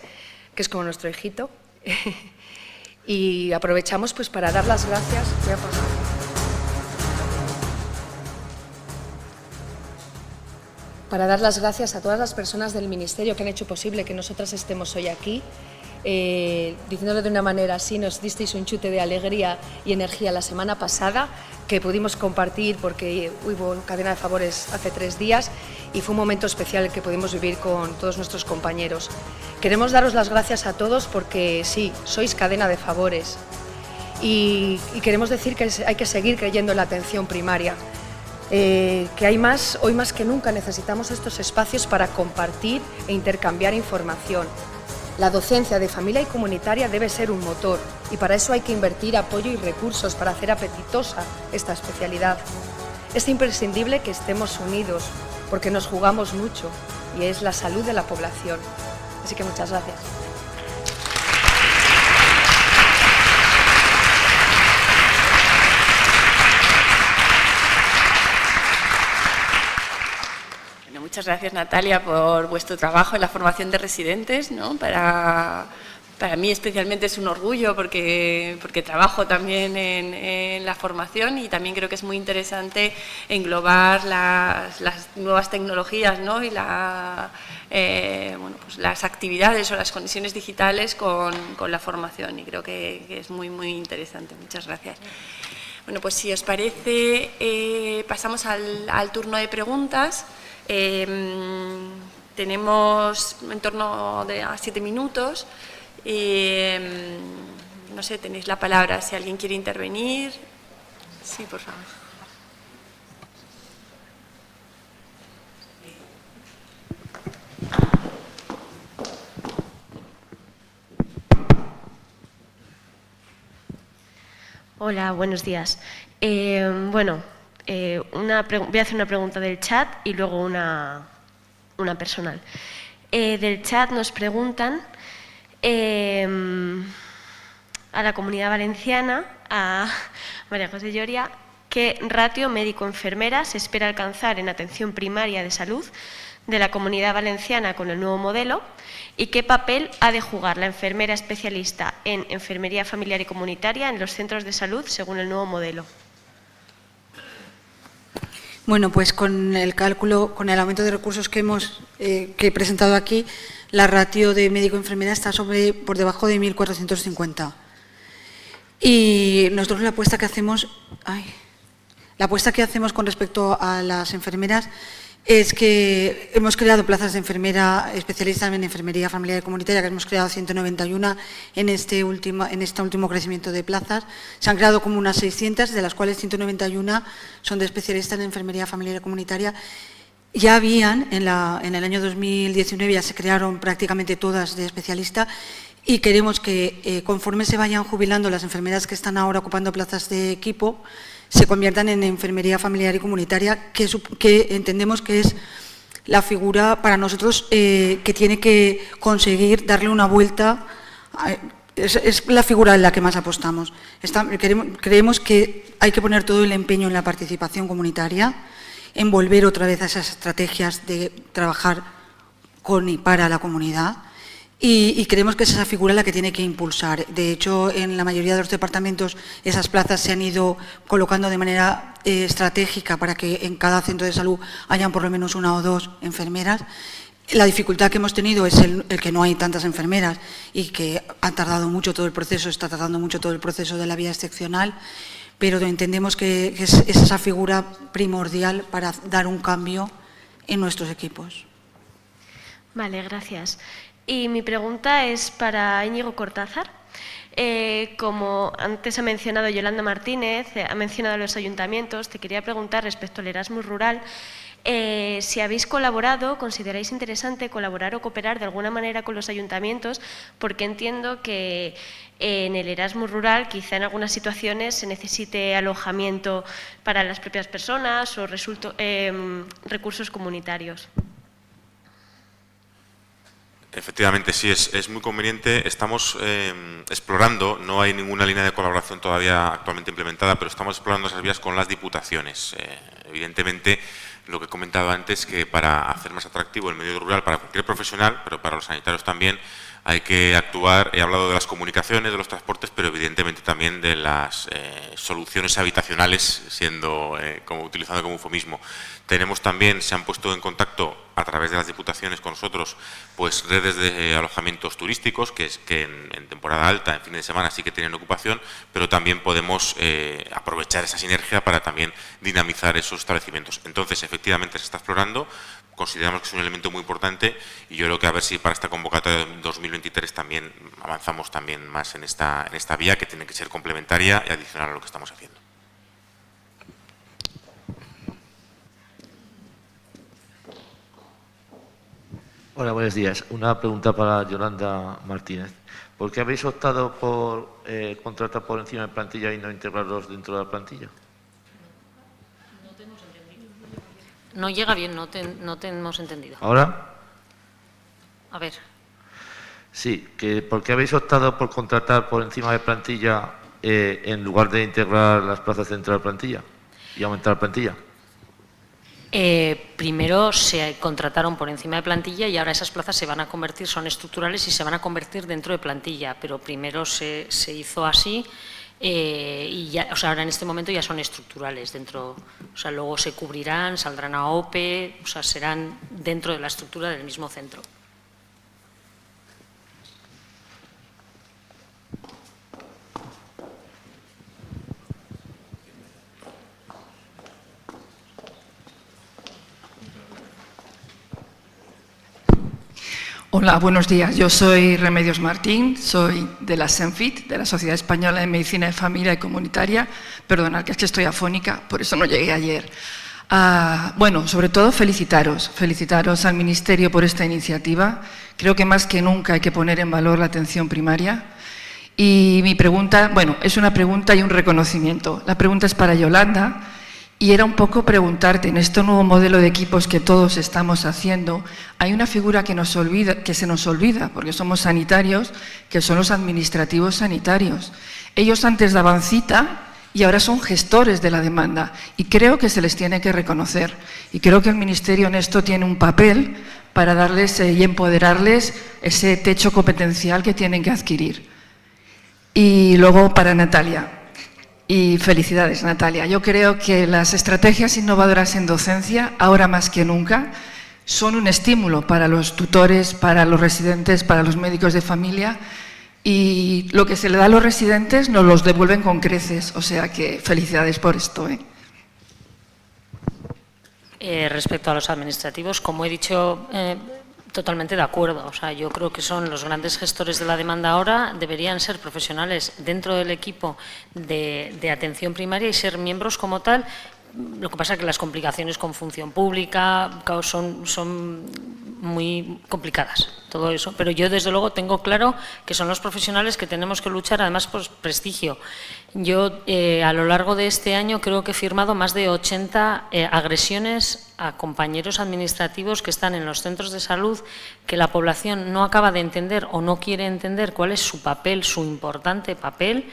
que es como nuestro hijito. Y aprovechamos pues para dar las gracias. Voy a pasar. Para dar las gracias a todas las personas del Ministerio que han hecho posible que nosotras estemos hoy aquí. Diciéndolo de una manera así, nos disteis un chute de alegría y energía la semana pasada, que pudimos compartir porque hubo Cadena de Favores hace 3 días y fue un momento especial que pudimos vivir con todos nuestros compañeros. Queremos daros las gracias a todos porque sí, sois Cadena de Favores y queremos decir que hay que seguir creyendo en la atención primaria, que hay más, hoy más que nunca necesitamos estos espacios para compartir e intercambiar información. La docencia de familia y comunitaria debe ser un motor y para eso hay que invertir apoyo y recursos para hacer apetitosa esta especialidad. Es imprescindible que estemos unidos porque nos jugamos mucho y es la salud de la población. Así que muchas gracias. Muchas gracias, Natalia, por vuestro trabajo en la formación de residentes, ¿no? Para mí especialmente es un orgullo porque trabajo también en la formación y también creo que es muy interesante englobar las nuevas tecnologías, ¿no? Y pues las actividades o las conexiones digitales con la formación y creo que es muy, muy interesante. Muchas gracias. Bueno, pues si os parece, pasamos al turno de preguntas. Tenemos en torno a 7 minutos. No sé, tenéis la palabra si alguien quiere intervenir. Sí, por favor. Hola, buenos días. Voy a hacer una pregunta del chat y luego una personal. Del chat nos preguntan a la Comunidad Valenciana, a María José Lloria, ¿qué ratio médico-enfermera se espera alcanzar en atención primaria de salud de la Comunidad Valenciana con el nuevo modelo? ¿Y qué papel ha de jugar la enfermera especialista en enfermería familiar y comunitaria en los centros de salud según el nuevo modelo? Bueno, pues con el cálculo, con el aumento de recursos que he presentado aquí, la ratio de médico-enfermera está por debajo de 1.450. Y nosotros la apuesta que hacemos con respecto a las enfermeras es que hemos creado plazas de enfermera especialista en enfermería familiar y comunitaria, que hemos creado 191 en este último crecimiento de plazas. Se han creado como unas 600, de las cuales 191 son de especialistas en enfermería familiar y comunitaria. Ya habían, en el año 2019, ya se crearon prácticamente todas de especialista y queremos que conforme se vayan jubilando las enfermeras que están ahora ocupando plazas de equipo, se conviertan en enfermería familiar y comunitaria, que entendemos que es la figura para nosotros que tiene que conseguir darle una vuelta es la figura en la que más apostamos. Creemos que hay que poner todo el empeño en la participación comunitaria, en volver otra vez a esas estrategias de trabajar con y para la comunidad, y creemos que es esa figura la que tiene que impulsar. De hecho, en la mayoría de los departamentos esas plazas se han ido colocando de manera estratégica para que en cada centro de salud hayan por lo menos 1 o 2 enfermeras. La dificultad que hemos tenido es el que no hay tantas enfermeras y que ha tardado mucho todo el proceso, está tardando mucho todo el proceso de la vía excepcional, pero entendemos que es esa figura primordial para dar un cambio en nuestros equipos. Vale, gracias. Y mi pregunta es para Íñigo Cortázar. Como antes ha mencionado Yolanda Martínez, ha mencionado los ayuntamientos, te quería preguntar respecto al Erasmus rural, si habéis colaborado, consideráis interesante colaborar o cooperar de alguna manera con los ayuntamientos, porque entiendo que en el Erasmus rural quizá en algunas situaciones se necesite alojamiento para las propias personas o recursos comunitarios. Efectivamente, sí, es muy conveniente. Estamos explorando, no hay ninguna línea de colaboración todavía actualmente implementada, pero estamos explorando esas vías con las diputaciones. Evidentemente, lo que he comentado antes, que para hacer más atractivo el medio rural para cualquier profesional, pero para los sanitarios también, hay que actuar. He hablado de las comunicaciones, de los transportes, pero evidentemente también de las soluciones habitacionales, utilizando como eufemismo. Tenemos también, se han puesto en contacto a través de las diputaciones con nosotros, pues redes de alojamientos turísticos que en temporada alta, en fines de semana sí que tienen ocupación, pero también podemos aprovechar esa sinergia para también dinamizar esos establecimientos. Entonces, efectivamente se está explorando, consideramos que es un elemento muy importante y yo creo que a ver si para esta convocatoria de 2023 también avanzamos también más en esta vía, que tiene que ser complementaria y adicional a lo que estamos haciendo. Hola, buenos días. Una pregunta para Yolanda Martínez. ¿Por qué habéis optado por contratar por encima de plantilla y no integrarlos dentro de la plantilla? No te hemos entendido. No llega bien, no te hemos entendido. ¿Ahora? A ver. Sí, ¿por qué habéis optado por contratar por encima de plantilla en lugar de integrar las plazas dentro de la plantilla y aumentar la plantilla? Primero se contrataron por encima de plantilla y ahora esas plazas se van a convertir, son estructurales y se van a convertir dentro de plantilla, pero primero se hizo así y ya, o sea, ahora en este momento ya son estructurales dentro, o sea, luego se cubrirán, saldrán a OPE, o sea, serán dentro de la estructura del mismo centro. Hola, buenos días. Yo soy Remedios Martín, soy de la SENFIT, de la Sociedad Española de Medicina de Familia y Comunitaria. Perdonad, que es que estoy afónica, por eso no llegué ayer. Bueno, sobre todo felicitaros al Ministerio por esta iniciativa. Creo que más que nunca hay que poner en valor la atención primaria. Y mi pregunta, bueno, es una pregunta y un reconocimiento. La pregunta es para Yolanda. Y era un poco preguntarte, en este nuevo modelo de equipos que todos estamos haciendo, hay una figura que se nos olvida, porque somos sanitarios, que son los administrativos sanitarios. Ellos antes daban cita y ahora son gestores de la demanda, y creo que se les tiene que reconocer. Y creo que el Ministerio en esto tiene un papel para darles y empoderarles ese techo competencial que tienen que adquirir. Y luego para Natalia. Y felicidades, Natalia. Yo creo que las estrategias innovadoras en docencia, ahora más que nunca, son un estímulo para los tutores, para los residentes, para los médicos de familia, y lo que se le da a los residentes nos los devuelven con creces. O sea que felicidades por esto. Respecto a los administrativos, como he dicho, totalmente de acuerdo. O sea, yo creo que son los grandes gestores de la demanda ahora, deberían ser profesionales dentro del equipo de atención primaria y ser miembros como tal. Lo que pasa es que las complicaciones con función pública son muy complicadas, todo eso. Pero yo, desde luego, tengo claro que son los profesionales que tenemos que luchar, además, por prestigio. Yo, a lo largo de este año, creo que he firmado más de 80 agresiones a compañeros administrativos que están en los centros de salud, que la población no acaba de entender o no quiere entender cuál es su papel, su importante papel,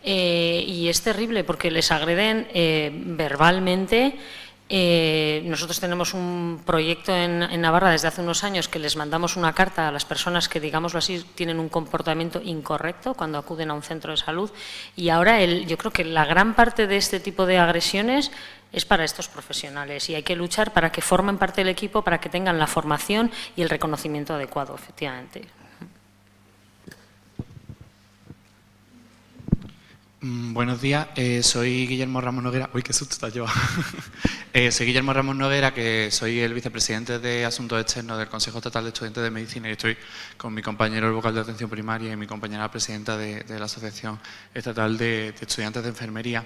y es terrible porque les agreden verbalmente. Nosotros tenemos un proyecto en Navarra desde hace unos años que les mandamos una carta a las personas que, digámoslo así, tienen un comportamiento incorrecto cuando acuden a un centro de salud, y ahora yo creo que la gran parte de este tipo de agresiones es para estos profesionales y hay que luchar para que formen parte del equipo, para que tengan la formación y el reconocimiento adecuado, efectivamente. Buenos días, soy Guillermo Ramos Noguera. Uy, qué susto está yo. Soy Guillermo Ramos Noguera, que soy el vicepresidente de Asuntos Externos del Consejo Estatal de Estudiantes de Medicina, y estoy con mi compañero el vocal de Atención Primaria y mi compañera presidenta de la Asociación Estatal de Estudiantes de Enfermería.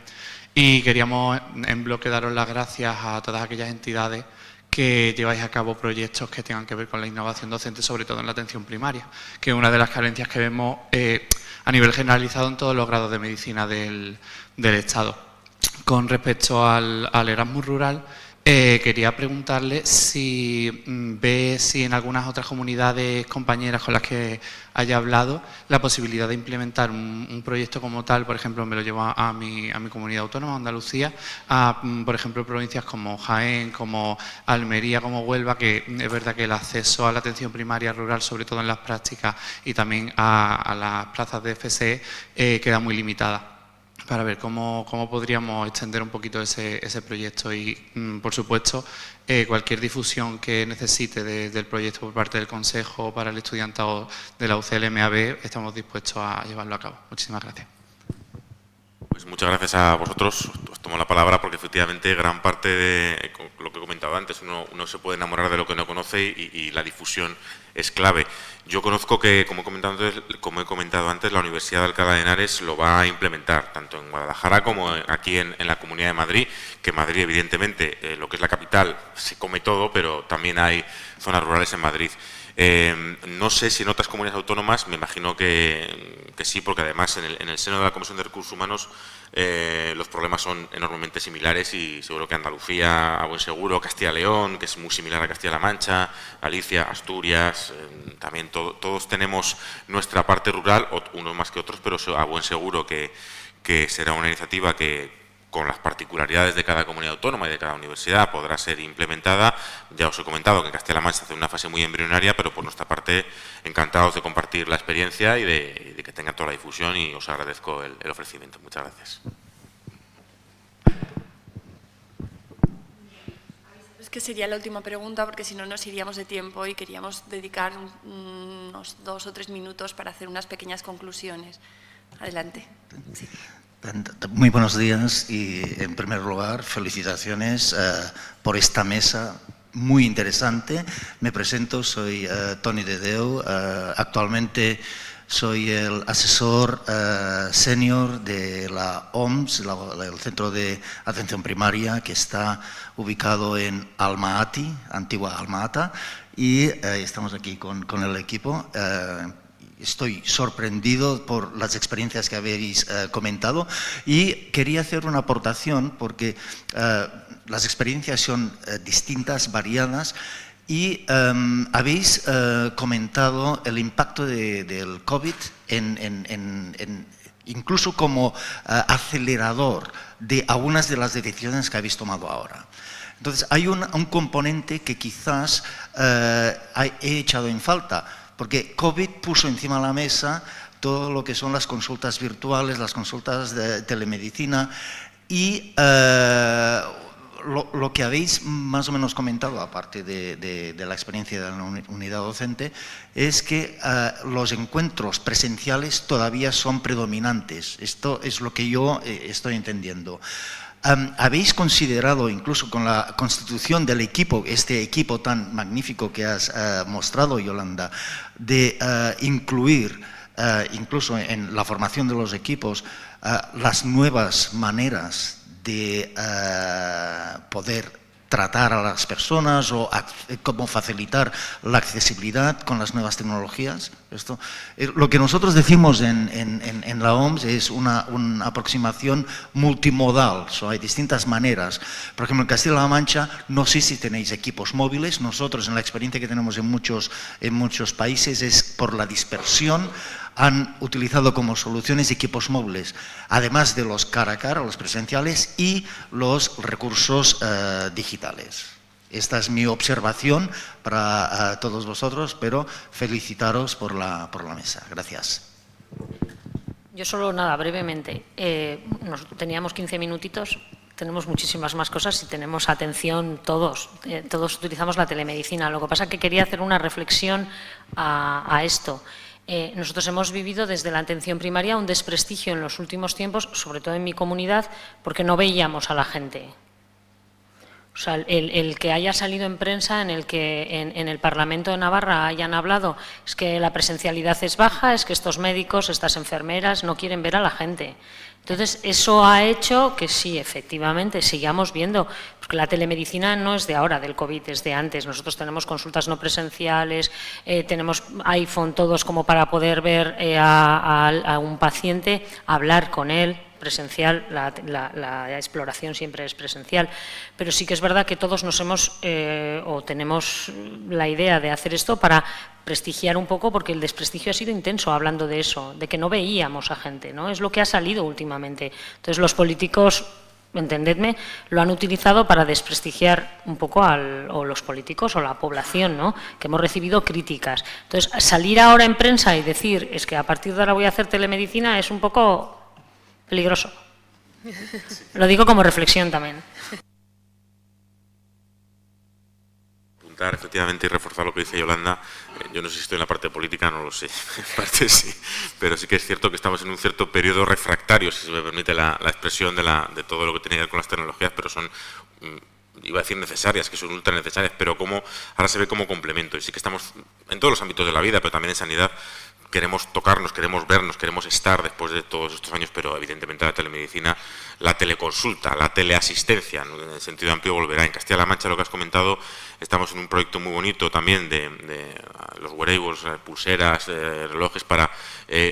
Y queríamos en bloque daros las gracias a todas aquellas entidades que lleváis a cabo proyectos que tengan que ver con la innovación docente, sobre todo en la atención primaria, que es una de las carencias que vemos a nivel generalizado en todos los grados de medicina del Estado. Con respecto al Erasmus Rural, quería preguntarle si ve si en algunas otras comunidades compañeras con las que haya hablado la posibilidad de implementar un proyecto como tal. Por ejemplo, me lo llevo a mi comunidad autónoma, Andalucía, a, por ejemplo, provincias como Jaén, como Almería, como Huelva, que es verdad que el acceso a la atención primaria rural, sobre todo en las prácticas y también a las plazas de FSE, queda muy limitada, para ver cómo podríamos extender un poquito ese proyecto y, por supuesto, cualquier difusión que necesite del proyecto por parte del Consejo para el estudiantado de la UCL-MAB, estamos dispuestos a llevarlo a cabo. Muchísimas gracias. Pues muchas gracias a vosotros. Os tomo la palabra porque efectivamente gran parte de lo que he comentado antes, uno se puede enamorar de lo que no conoce y la difusión es clave. Yo conozco que, como he comentado antes, la Universidad de Alcalá de Henares lo va a implementar, tanto en Guadalajara como aquí en la Comunidad de Madrid, que Madrid, evidentemente, lo que es la capital, se come todo, pero también hay zonas rurales en Madrid. No sé si en otras comunidades autónomas, me imagino que sí, porque además en el seno de la Comisión de Recursos Humanos los problemas son enormemente similares y seguro que Andalucía, a buen seguro, Castilla y León, que es muy similar a Castilla-La Mancha, Galicia, Asturias, también todos tenemos nuestra parte rural, unos más que otros, pero a buen seguro que será una iniciativa que, con las particularidades de cada comunidad autónoma y de cada universidad, podrá ser implementada. Ya os he comentado que en Castilla-La Mancha se hace una fase muy embrionaria, pero por nuestra parte encantados de compartir la experiencia y de que tenga toda la difusión, y os agradezco el ofrecimiento. Muchas gracias. Es que sería la última pregunta, porque si no nos iríamos de tiempo y queríamos dedicar unos 2 o 3 minutos para hacer unas pequeñas conclusiones. Adelante. Sí. Muy buenos días y, en primer lugar, felicitaciones por esta mesa muy interesante. Me presento, soy Toni Dedeu, actualmente soy el asesor senior de la OMS, el Centro de Atención Primaria, que está ubicado en Almaati, antigua Alma-Ata, y estamos aquí con el equipo. Estoy sorprendido por las experiencias que habéis comentado y quería hacer una aportación porque las experiencias son distintas, variadas, y habéis comentado el impacto del COVID incluso como acelerador de algunas de las decisiones que habéis tomado ahora. Entonces, hay un componente que quizás he echado en falta, porque COVID puso encima de la mesa todo lo que son las consultas virtuales, las consultas de telemedicina, y lo que habéis más o menos comentado, aparte de la experiencia de la unidad docente, es que los encuentros presenciales todavía son predominantes. Esto es lo que yo estoy entendiendo. ¿Habéis considerado, incluso con la constitución del equipo, este equipo tan magnífico que has mostrado, Yolanda, de incluir, incluso en la formación de los equipos, las nuevas maneras de poder tratar a las personas o cómo facilitar la accesibilidad con las nuevas tecnologías. Lo que nosotros decimos en la OMS es una aproximación multimodal, hay distintas maneras. Por ejemplo, en Castilla-La Mancha, no sé si tenéis equipos móviles, nosotros en la experiencia que tenemos en muchos países es por la dispersión, han utilizado como soluciones equipos móviles, además de los cara a cara, los presenciales y los recursos digitales. Esta es mi observación para todos vosotros, pero felicitaros por la mesa. Gracias. Yo solo, nada, brevemente. Teníamos 15 minutitos, tenemos muchísimas más cosas y tenemos atención todos. Todos utilizamos la telemedicina. Lo que pasa es que quería hacer una reflexión a esto. Nosotros hemos vivido desde la atención primaria un desprestigio en los últimos tiempos, sobre todo en mi comunidad, porque no veíamos a la gente. O sea, el que haya salido en prensa, en el que en el Parlamento de Navarra hayan hablado, es que la presencialidad es baja, es que estos médicos, estas enfermeras no quieren ver a la gente. Entonces, eso ha hecho que sí, efectivamente, sigamos viendo, porque la telemedicina no es de ahora, del COVID, es de antes. Nosotros tenemos consultas no presenciales, tenemos iPhone todos como para poder ver a un paciente, hablar con él, presencial, la exploración siempre es presencial, pero sí que es verdad que todos nos hemos o tenemos la idea de hacer esto para prestigiar un poco, porque el desprestigio ha sido intenso hablando de eso, de que no veíamos a gente, ¿no? Es lo que ha salido últimamente. Entonces los políticos, entendedme, lo han utilizado para desprestigiar un poco o los políticos o la población, ¿no? Que hemos recibido críticas. Entonces salir ahora en prensa y decir, es que a partir de ahora voy a hacer telemedicina, es un poco peligroso. Lo digo como reflexión también. Efectivamente, y reforzar lo que dice Yolanda. Yo no sé si estoy en la parte política, no lo sé, en parte sí, pero sí que es cierto que estamos en un cierto periodo refractario, si se me permite la expresión de todo lo que tiene que ver con las tecnologías, pero son, iba a decir necesarias, que son ultra necesarias, pero ahora se ve como complemento, y sí que estamos en todos los ámbitos de la vida, pero también en sanidad. Queremos tocarnos, queremos vernos, queremos estar después de todos estos años, pero evidentemente la telemedicina, la teleconsulta, la teleasistencia, en el sentido amplio, volverá. En Castilla-La Mancha, lo que has comentado, estamos en un proyecto muy bonito también de los wearables, pulseras, relojes, para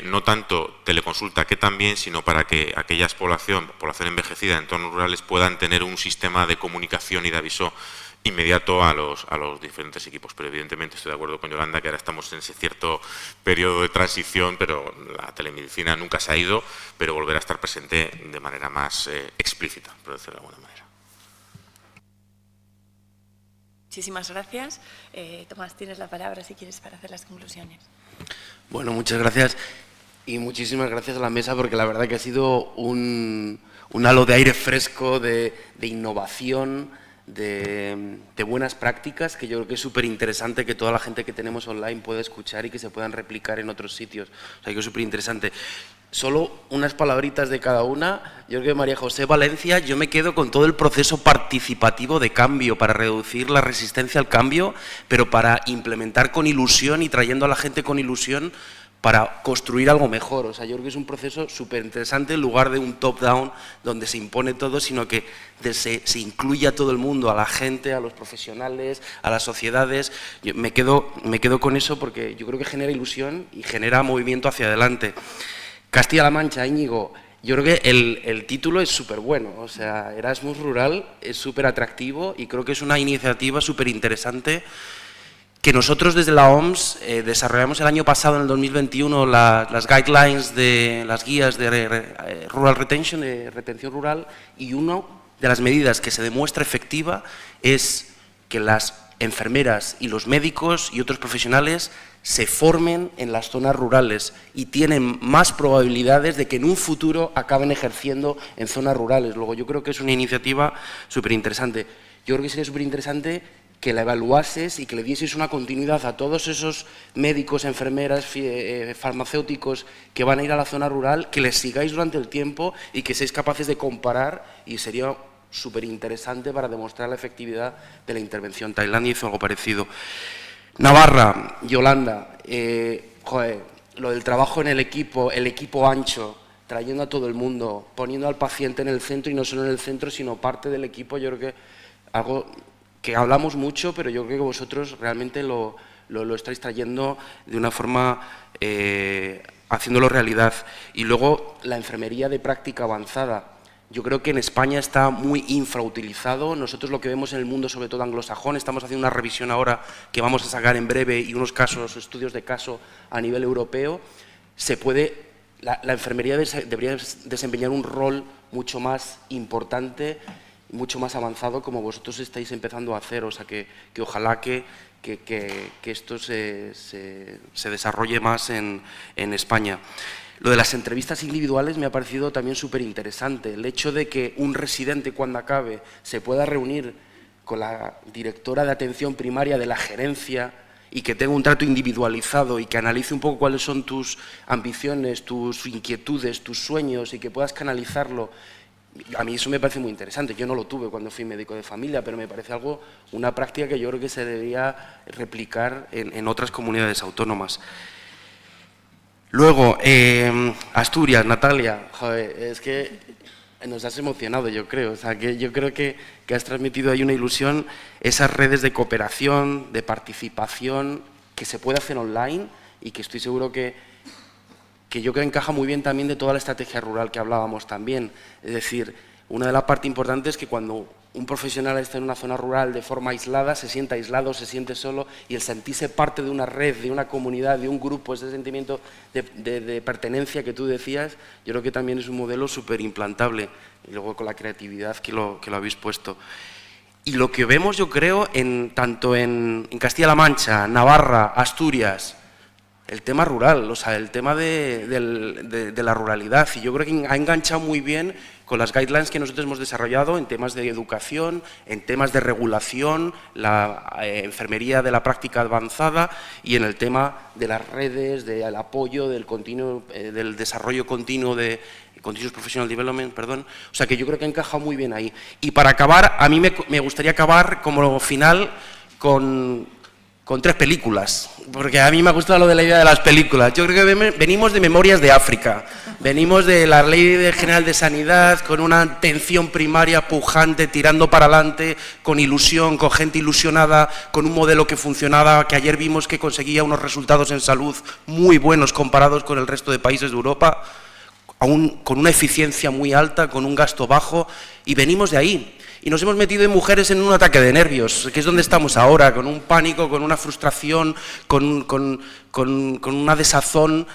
no tanto teleconsulta, que también, sino para que aquellas población envejecida en entornos rurales puedan tener un sistema de comunicación y de aviso inmediato a los diferentes equipos, pero evidentemente estoy de acuerdo con Yolanda que ahora estamos en ese cierto periodo de transición, pero la telemedicina nunca se ha ido, pero volverá a estar presente de manera más explícita, por decirlo de alguna manera. Muchísimas gracias. Tomás, tienes la palabra si quieres para hacer las conclusiones. Bueno, muchas gracias y muchísimas gracias a la mesa, porque la verdad que ha sido un halo de aire fresco, de innovación, de buenas prácticas, que yo creo que es súper interesante que toda la gente que tenemos online pueda escuchar y que se puedan replicar en otros sitios. O sea, que es súper interesante. Solo unas palabritas de cada una. Yo creo que María José Valencia, yo me quedo con todo el proceso participativo de cambio, para reducir la resistencia al cambio, pero para implementar con ilusión y trayendo a la gente con ilusión para construir algo mejor. O sea, yo creo que es un proceso súper interesante, en lugar de un top-down donde se impone todo, sino que se incluye a todo el mundo, a la gente, a los profesionales, a las sociedades. Yo me quedo con eso, porque yo creo que genera ilusión y genera movimiento hacia adelante. Castilla-La Mancha, Íñigo, yo creo que el título es súper bueno. O sea, Erasmus Rural es súper atractivo y creo que es una iniciativa súper interesante, que nosotros desde la OMS desarrollamos el año pasado, en el 2021, las guidelines, las guías de rural retention, de retención rural, y una de las medidas que se demuestra efectiva es que las enfermeras y los médicos y otros profesionales se formen en las zonas rurales y tienen más probabilidades de que en un futuro acaben ejerciendo en zonas rurales. Luego, yo creo que es una iniciativa súper interesante. Yo creo que sería súper interesante que la evaluases y que le dieses una continuidad a todos esos médicos, enfermeras, farmacéuticos que van a ir a la zona rural, que les sigáis durante el tiempo y que seáis capaces de comparar, y sería súper interesante para demostrar la efectividad de la intervención. Tailandia hizo algo parecido. Navarra, Yolanda, lo del trabajo en el equipo ancho, trayendo a todo el mundo, poniendo al paciente en el centro, y no solo en el centro, sino parte del equipo, yo creo que algo que hablamos mucho, pero yo creo que vosotros realmente lo estáis trayendo de una forma, haciéndolo realidad. Y luego la enfermería de práctica avanzada. Yo creo que en España está muy infrautilizado. Nosotros lo que vemos en el mundo, sobre todo anglosajón, estamos haciendo una revisión ahora que vamos a sacar en breve y unos casos, estudios de caso a nivel europeo. La enfermería debería desempeñar un rol mucho más importante, mucho más avanzado, como vosotros estáis empezando a hacer. O sea, que ojalá que esto se desarrolle más en España. Lo de las entrevistas individuales me ha parecido también súper interesante. El hecho de que un residente, cuando acabe, se pueda reunir con la directora de atención primaria de la gerencia y que tenga un trato individualizado y que analice un poco cuáles son tus ambiciones, tus inquietudes, tus sueños y que puedas canalizarlo. A mí eso me parece muy interesante. Yo no lo tuve cuando fui médico de familia, pero me parece una práctica que yo creo que se debería replicar en otras comunidades autónomas. Luego, Asturias, Natalia, joder, es que nos has emocionado, yo creo. O sea, que yo creo que has transmitido ahí una ilusión, esas redes de cooperación, de participación, que se puede hacer online y que estoy seguro que yo creo que encaja muy bien también de toda la estrategia rural que hablábamos también. Es decir, una de las partes importantes es que cuando un profesional está en una zona rural de forma aislada, se siente aislado, se siente solo, y el sentirse parte de una red, de una comunidad, de un grupo, ese sentimiento de pertenencia que tú decías, yo creo que también es un modelo súper implantable, y luego con la creatividad que lo habéis puesto. Y lo que vemos, yo creo, tanto en Castilla-La Mancha, Navarra, Asturias, el tema rural, o sea, el tema de la ruralidad, y yo creo que ha enganchado muy bien con las guidelines que nosotros hemos desarrollado en temas de educación, en temas de regulación, la enfermería de la práctica avanzada y en el tema de las redes, del apoyo, del desarrollo continuo de Continuous Professional Development, perdón. O sea, que yo creo que ha encajado muy bien ahí. Y para acabar, a mí me gustaría acabar como final con 3 películas, porque a mí me ha gustado lo de la idea de las películas. Yo creo que venimos de Memorias de África, venimos de la Ley General de Sanidad, con una atención primaria pujante, tirando para adelante, con ilusión, con gente ilusionada, con un modelo que funcionaba, que ayer vimos que conseguía unos resultados en salud muy buenos comparados con el resto de países de Europa, con una eficiencia muy alta, con un gasto bajo, y venimos de ahí. Y nos hemos metido en mujeres en un ataque de nervios, que es donde estamos ahora, con un pánico, con una frustración, con una desazón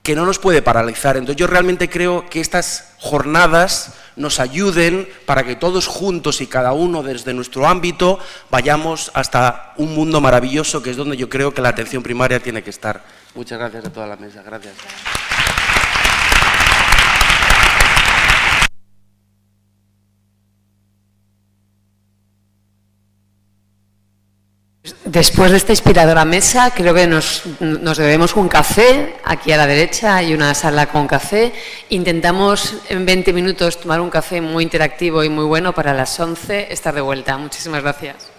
que no nos puede paralizar. Entonces yo realmente creo que estas jornadas nos ayuden para que todos juntos y cada uno desde nuestro ámbito vayamos hasta un mundo maravilloso, que es donde yo creo que la atención primaria tiene que estar. Muchas gracias a toda la mesa. Gracias. Después de esta inspiradora mesa, creo que nos debemos un café. Aquí a la derecha hay una sala con café. Intentamos en 20 minutos tomar un café muy interactivo y muy bueno para las 11 estar de vuelta. Muchísimas gracias.